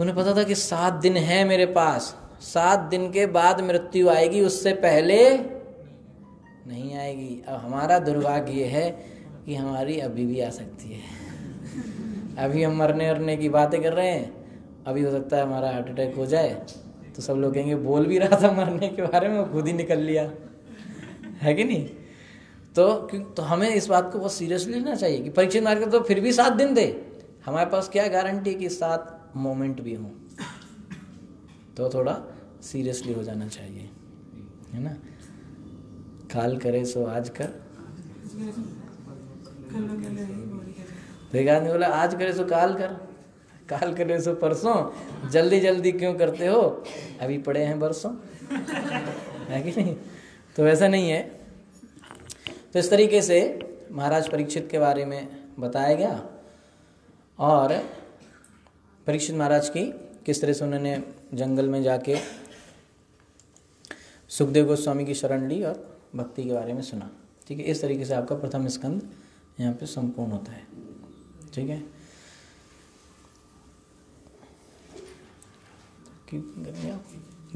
A: उन्हें पता था कि 7 दिन है मेरे पास, 7 दिन के बाद मृत्यु आएगी, उससे पहले नहीं आएगी। अब हमारा दुर्भाग्य ये है कि हमारी अभी भी आ सकती है। अभी हम मरने की बातें कर रहे हैं, अभी हो सकता है हमारा हार्ट अटैक हो जाए, तो सब लोग कहेंगे बोल भी रहा था मरने के बारे में, खुद ही निकल लिया, है कि नहीं। तो हमें इस बात को बहुत सीरियसली लेना चाहिए कि परीक्षित महाराज के तो फिर भी 7 दिन थे, हमारे पास क्या गारंटी कि 7 मोमेंट भी हों। तो थोड़ा सीरियसली हो जाना चाहिए, है ना। काल करे सो आज कर, तो एक आदमी बोला आज करे सो काल कर, काल करे सो परसों, जल्दी जल्दी क्यों करते हो, अभी पड़े हैं बरसों, है कि नहीं। तो ऐसा नहीं है। तो इस तरीके से महाराज परीक्षित के बारे में बताया गया, और परीक्षित महाराज की किस तरह से उन्होंने जंगल में जाके सुखदेव गोस्वामी की शरण ली और भक्ति के बारे में सुना। ठीक है, इस तरीके से आपका प्रथम स्कंद यहाँ पे संपूर्ण होता है। ठीक है,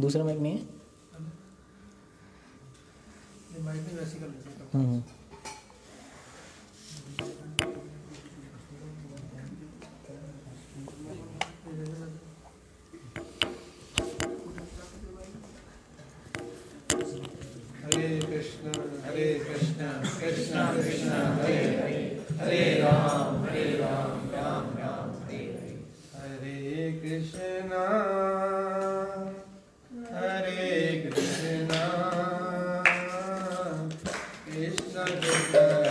A: दूसरा माइक नहीं है।
B: हरे कृष्णा कृष्णा कृष्णा हरे हरे, हरे राम राम राम हरे हरे। हरे कृष्णा कृष्णा कृष्णा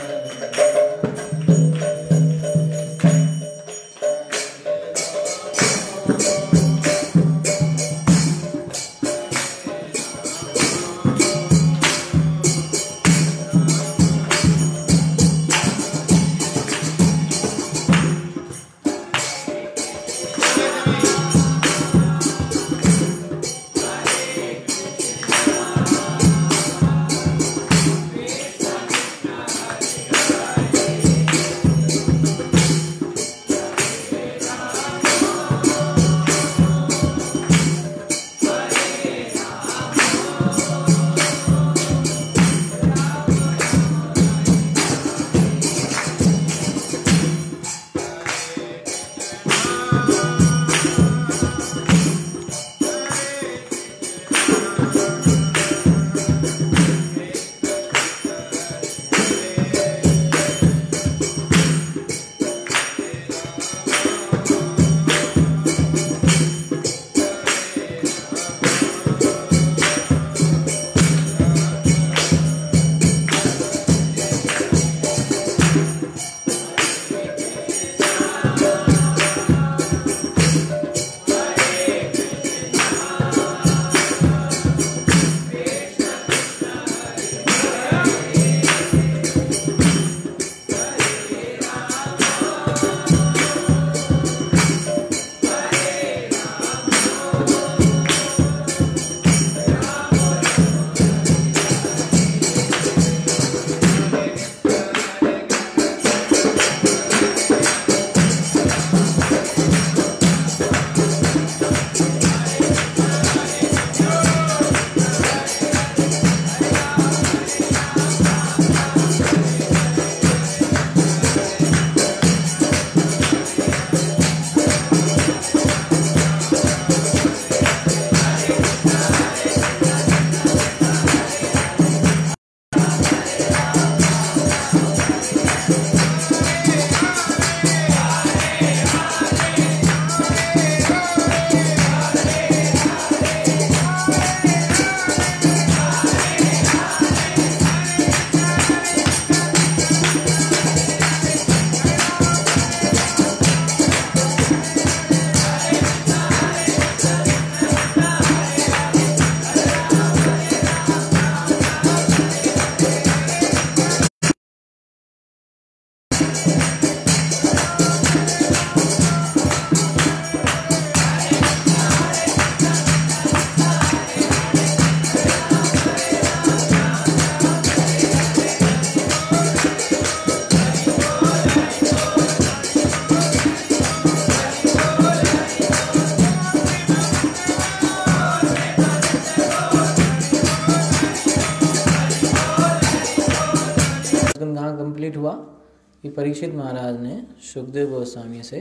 A: परीक्षित महाराज ने सुखदेव गोस्वामी से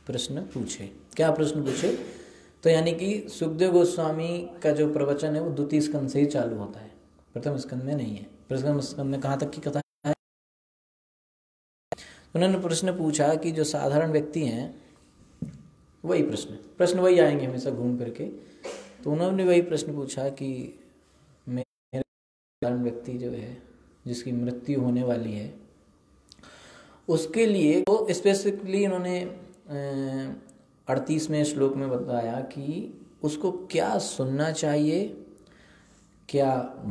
A: प्रश्न पूछे। क्या प्रश्न पूछे? तो यानी कि सुखदेव गोस्वामी का जो प्रवचन है वो द्वितीय स्कंद से ही चालू होता है, प्रथम स्कंद में नहीं है। प्रथम स्कंद में कहाँ तक की कथा है? उन्होंने प्रश्न पूछा कि जो साधारण व्यक्ति हैं, वही प्रश्न वही आएंगे हमेशा घूम करके। तो उन्होंने वही प्रश्न पूछा कि मेरे साधारण व्यक्ति जो है, जिसकी मृत्यु होने वाली है, उसके लिए वो स्पेसिफिकली उन्होंने 38वें श्लोक में बताया कि उसको क्या सुनना चाहिए, क्या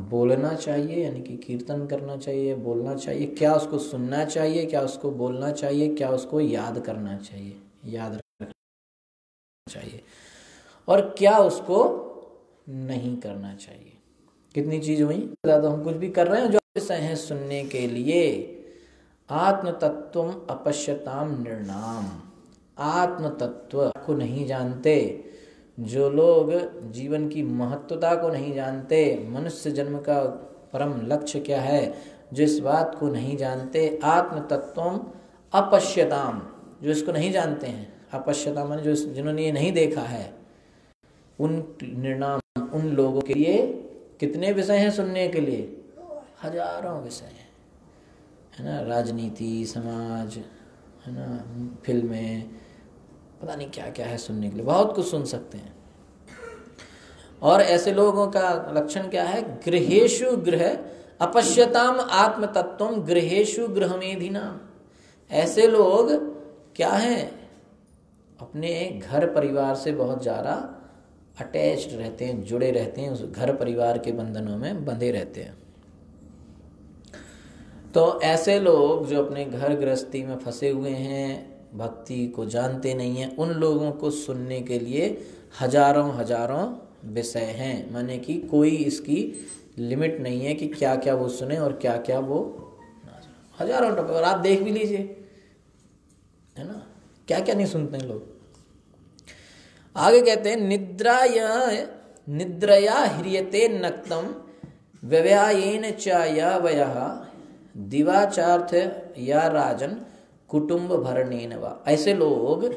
A: बोलना चाहिए, यानी कि कीर्तन करना चाहिए, बोलना चाहिए, क्या उसको सुनना चाहिए, क्या उसको बोलना चाहिए, क्या उसको याद करना चाहिए, याद रखना चाहिए, और क्या उसको नहीं करना चाहिए। कितनी चीज हुई? ज़्यादा हम कुछ भी कर रहे हैं जो विषय है सुनने के लिए। आत्म तत्वम अपश्यताम निर्णाम, आत्म तत्व को नहीं जानते, जो लोग जीवन की महत्वता को नहीं जानते, मनुष्य जन्म का परम लक्ष्य क्या है, जो इस बात को नहीं जानते, आत्म तत्वम अपश्यताम, जो इसको नहीं जानते हैं, अपश्यताम माने जो जिन्होंने ये नहीं देखा है, उन निर्णाम, उन लोगों के लिए कितने विषय हैं सुनने के लिए? हजारों विषय हैं, है ना। राजनीति, समाज, है ना, फिल्में, पता नहीं क्या क्या है सुनने के लिए, बहुत कुछ सुन सकते हैं। और ऐसे लोगों का लक्षण क्या है? गृहेषु गृह अपश्यताम आत्म तत्वम गृहेषु गृहमेधिनाम। ऐसे लोग क्या हैं? अपने घर परिवार से बहुत ज़्यादा अटैच्ड रहते हैं, जुड़े रहते हैं, उस घर परिवार के बंधनों में बंधे रहते हैं। तो ऐसे लोग जो अपने घर गृहस्थी में फंसे हुए हैं, भक्ति को जानते नहीं हैं, उन लोगों को सुनने के लिए हजारों हजारों विषय हैं। माने कि कोई इसकी लिमिट नहीं है कि क्या क्या वो सुने और क्या क्या वो ना सुने। हजारों टॉपिक, और आप देख भी लीजिए, है ना, क्या क्या नहीं सुनते हैं लोग। आगे कहते हैं निद्रया ह्रियते नक्तम व्यव्यायेन च या वयः दिवाचार्थ या राजन कुटुंब भरणेन वा। ऐसे लोग,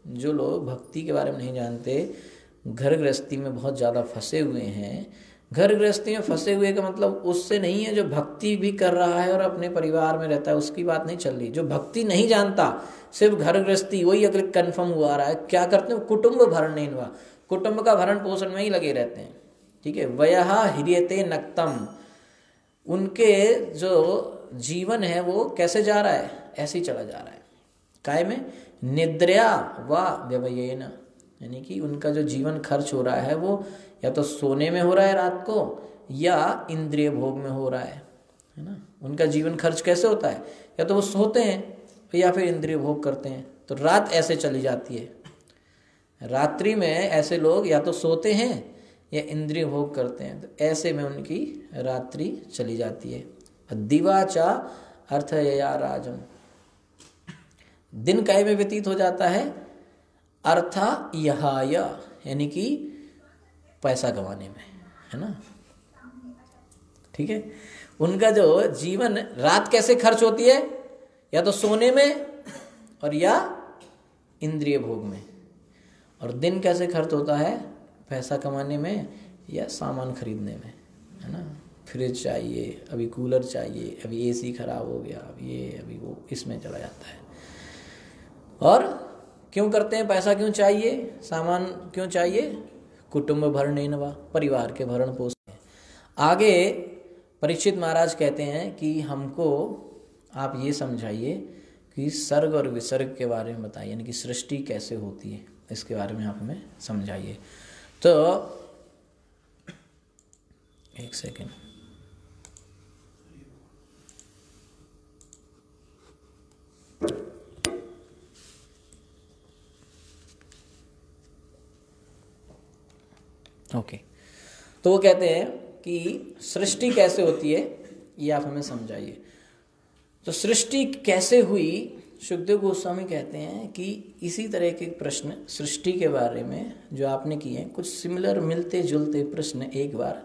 A: जो लोग भक्ति के बारे में नहीं जानते, घर गृहस्थी में बहुत ज़्यादा फंसे हुए हैं। घर गृहस्थी में फंसे हुए का मतलब उससे नहीं है जो भक्ति भी कर रहा है और अपने परिवार में रहता है, उसकी बात नहीं चल रही। जो भक्ति नहीं जानता, सिर्फ घर गृहस्थी, वही अगर कन्फर्म हुआ रहा है, क्या करते हैं? कुटुंब भरणेन वा, कुटुंब का भरण पोषण में ही लगे रहते हैं। ठीक है। वयः ह्रियते नक्तम, उनके जो जीवन है वो कैसे जा रहा है? ऐसे ही चला जा रहा है। काय में? निद्रया व व्यवयेन, यानी कि उनका जो जीवन खर्च हो रहा है वो या तो सोने में हो रहा है रात को, या इंद्रिय भोग में हो रहा है ना। उनका जीवन खर्च कैसे होता है? या तो वो सोते हैं या फिर इंद्रिय भोग करते हैं। तो रात ऐसे चली जाती है। रात्रि में ऐसे लोग या तो सोते हैं या इंद्रिय भोग करते हैं, तो ऐसे में उनकी रात्रि चली जाती है। दिवाचा अर्थ या राजन, दिन काय में व्यतीत हो जाता है? अर्था यहाय, यानी कि पैसा कमाने में, है ना। ठीक है। उनका जो जीवन, रात कैसे खर्च होती है? या तो सोने में और या इंद्रिय भोग में। और दिन कैसे खर्च होता है? पैसा कमाने में या सामान खरीदने में, है ना। फ्रिज चाहिए, अभी कूलर चाहिए, अभी एसी खराब हो गया, अभी ये अभी वो, इसमें चला जाता है। और क्यों करते हैं? पैसा क्यों चाहिए? सामान क्यों चाहिए? कुटुंब भरणेन वा, परिवार के भरण पोषण। आगे परीक्षित महाराज कहते हैं कि हमको आप ये समझाइए कि सर्ग और विसर्ग के बारे में बताइए, यानी कि सृष्टि कैसे होती है, इसके बारे में आप हमें समझाइए। तो एक सेकेंड, ओके। तो वो कहते हैं कि सृष्टि कैसे होती है ये आप हमें समझाइए। तो सृष्टि कैसे हुई, सुखदेव गोस्वामी कहते हैं कि इसी तरह के प्रश्न सृष्टि के बारे में जो आपने किए हैं, कुछ सिमिलर मिलते जुलते प्रश्न एक बार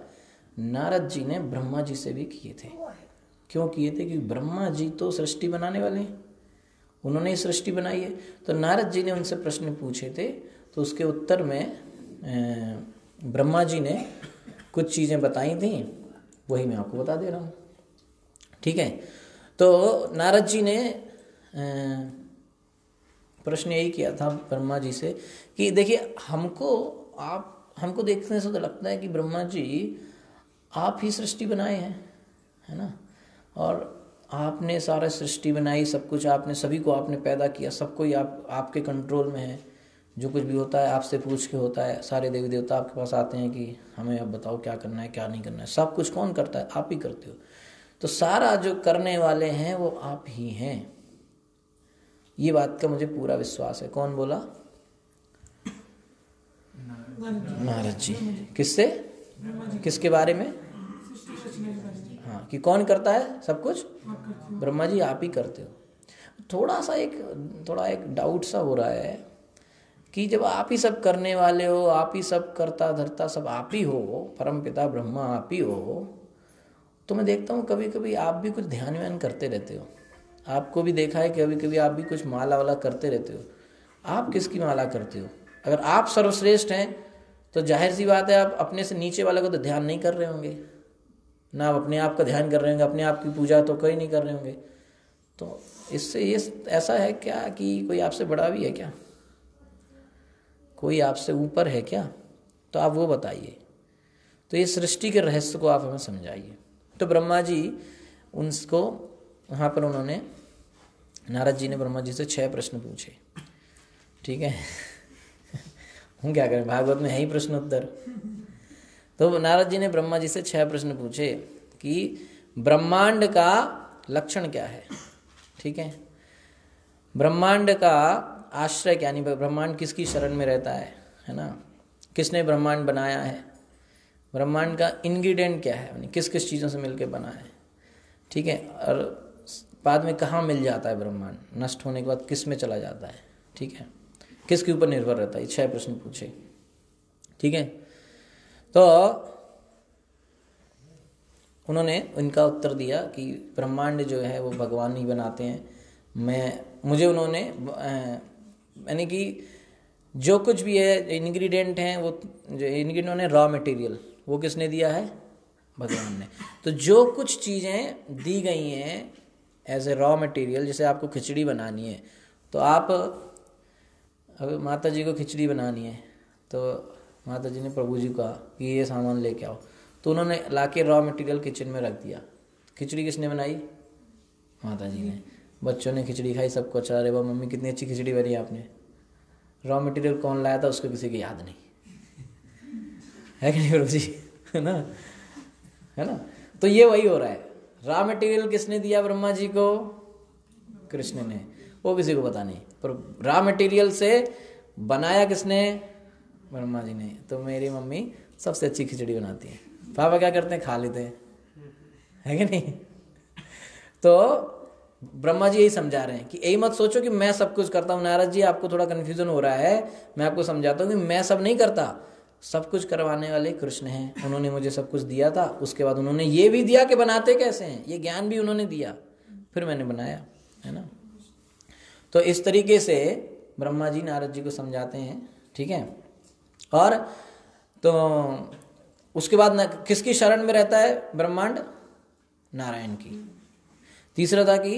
A: नारद जी ने ब्रह्मा जी से भी किए थे। क्यों किए थे? क्योंकि ब्रह्मा जी तो सृष्टि बनाने वाले हैं, उन्होंने ही सृष्टि बनाई है। तो नारद जी ने उनसे प्रश्न पूछे थे, तो उसके उत्तर में ब्रह्मा जी ने कुछ चीज़ें बताई थी, वही मैं आपको बता दे रहा हूँ। ठीक है, तो नारद जी ने प्रश्न यही किया था ब्रह्मा जी से कि देखिए, हमको देखने से तो लगता है कि ब्रह्मा जी आप ही सृष्टि बनाए हैं, है ना, और आपने सारा सृष्टि बनाई, सब कुछ आपने, सभी को आपने पैदा किया, सब कोई आपके कंट्रोल में है। जो कुछ भी होता है आपसे पूछ के होता है। सारे देवी देवता आपके पास आते हैं कि हमें अब बताओ क्या करना है क्या नहीं करना है। सब कुछ कौन करता है? आप ही करते हो। तो सारा जो करने वाले हैं वो आप ही हैं, ये बात का मुझे पूरा विश्वास है। कौन बोला? नारद जी। किससे? किसके बारे में? हाँ, कि कौन करता है सब कुछ? ब्रह्मा जी आप ही करते हो। थोड़ा एक डाउट सा हो रहा है कि जब आप ही सब करने वाले हो, आप ही सब करता धरता सब आप ही हो, परम पिता ब्रह्मा आप ही हो, तो मैं देखता हूँ कभी कभी आप भी कुछ ध्यान व्यान करते रहते हो। आपको भी देखा है कभी कभी आप भी कुछ माला वाला करते रहते हो। आप किसकी माला करते हो? अगर आप सर्वश्रेष्ठ हैं तो जाहिर सी बात है आप अपने से नीचे वाले को तो ध्यान नहीं कर रहे होंगे ना, आप अपने आप का ध्यान कर रहे होंगे। अपने आप की पूजा तो कोई नहीं कर रहे होंगे। तो इससे ये ऐसा है क्या कि कोई आपसे बड़ा भी है क्या? कोई आपसे ऊपर है क्या? तो आप वो बताइए। तो ये सृष्टि के रहस्य को आप हमें समझाइए। तो ब्रह्मा जी उनको वहाँ पर उन्होंने, नारद जी ने ब्रह्मा जी से 6 प्रश्न पूछे। ठीक है हम क्या करें, भागवत में है ही प्रश्न उत्तर। तो नारद जी ने ब्रह्मा जी से 6 प्रश्न पूछे कि ब्रह्मांड का लक्षण क्या है। ठीक है, ब्रह्मांड का आश्रय क्या, यानी ब्रह्मांड किसकी शरण में रहता है ना, किसने ब्रह्मांड बनाया है, ब्रह्मांड का इंग्रेडिएंट क्या है, यानी किस किस चीज़ों से मिलकर बना है। ठीक है, और बाद में कहाँ मिल जाता है ब्रह्मांड, नष्ट होने के बाद किस में चला जाता है। ठीक है, किसके ऊपर निर्भर रहता है। 6 प्रश्न पूछे। ठीक है, तो उन्होंने उनका उत्तर दिया कि ब्रह्मांड जो है वो भगवान ही बनाते हैं। मुझे उन्होंने यानी कि जो कुछ भी है इंग्रेडिएंट हैं, वो जो इंग्रेडिएंट है रॉ मटेरियल, वो किसने दिया है? भगवान ने। तो जो कुछ चीज़ें दी गई हैं एज ए रॉ मटेरियल, जैसे आपको खिचड़ी बनानी है तो आप, अब माता जी को खिचड़ी बनानी है तो माता जी ने प्रभु जी को कहा कि ये सामान लेके आओ, तो उन्होंने लाके रॉ मटेरियल किचन में रख दिया। खिचड़ी किसने बनाई? माता जी ने। बच्चों ने खिचड़ी खाई, सबको अच्छा, अरे वाह मम्मी कितनी अच्छी खिचड़ी बनी आपने। रॉ मटेरियल कौन लाया था उसको किसी की याद नहीं है कि नहीं प्रभु जी, है ना, है ना। तो ये वही हो रहा है, रॉ मटेरियल किसने दिया ब्रह्मा जी को? कृष्ण ने। वो किसी को पता नहीं, पर रॉ मटेरियल से बनाया किसने? ब्रह्मा जी ने। तो मेरी मम्मी सबसे अच्छी खिचड़ी बनाती है, पापा क्या करते हैं? खा लेते हैं, है कि नहीं। तो ब्रह्मा जी यही समझा रहे हैं कि यही मत सोचो कि मैं सब कुछ करता हूँ। नारद जी आपको थोड़ा कन्फ्यूजन हो रहा है, मैं आपको समझाता हूँ कि मैं सब नहीं करता, सब कुछ करवाने वाले कृष्ण हैं। उन्होंने मुझे सब कुछ दिया था, उसके बाद उन्होंने ये भी दिया कि बनाते कैसे हैं, ये ज्ञान भी उन्होंने दिया, फिर मैंने बनाया, है ना। तो इस तरीके से ब्रह्मा जी नारद जी को समझाते हैं। ठीक है, और तो उसके बाद किसकी शरण में रहता है ब्रह्मांड? नारायण की। तीसरा था कि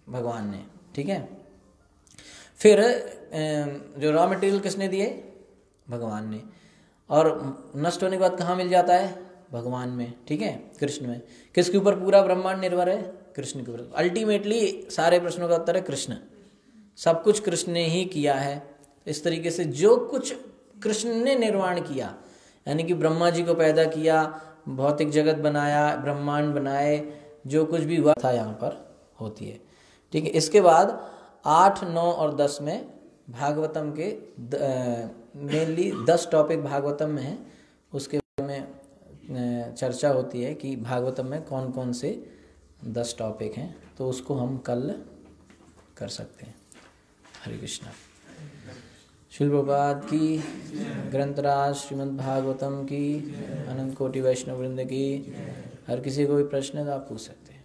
A: भगवान ने। ठीक है, फिर जो रॉ मटेरियल किसने दिए? भगवान ने। और नष्ट होने के बाद कहाँ मिल जाता है? भगवान में। ठीक है, कृष्ण में। किसके ऊपर पूरा ब्रह्मांड निर्भर है? कृष्ण के ऊपर। अल्टीमेटली सारे प्रश्नों का उत्तर है कृष्ण। सब कुछ कृष्ण ने ही किया है। इस तरीके से जो कुछ कृष्ण ने निर्माण किया, यानी कि ब्रह्मा जी को पैदा किया, भौतिक जगत बनाया, ब्रह्मांड बनाए, जो कुछ भी हुआ था यहाँ पर होती है। ठीक है, इसके बाद 8, 9 और 10 में भागवतम के मेनली 10 टॉपिक भागवतम में है, उसके बारे में चर्चा होती है कि भागवतम में कौन कौन से 10 टॉपिक हैं, तो उसको हम कल कर सकते हैं। हरे कृष्णा। श्रील प्रभुपाद की, ग्रंथराज श्रीमद् भागवतम की, अनंत कोटि वैष्णव वृंद की। हर किसी को भी प्रश्न है तो आप पूछ सकते हैं।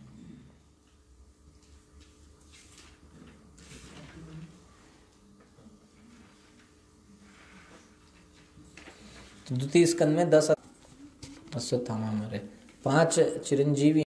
A: तो द्वितीय स्कंद में 10 अश्वत्थामा मरे, 5 चिरंजीवी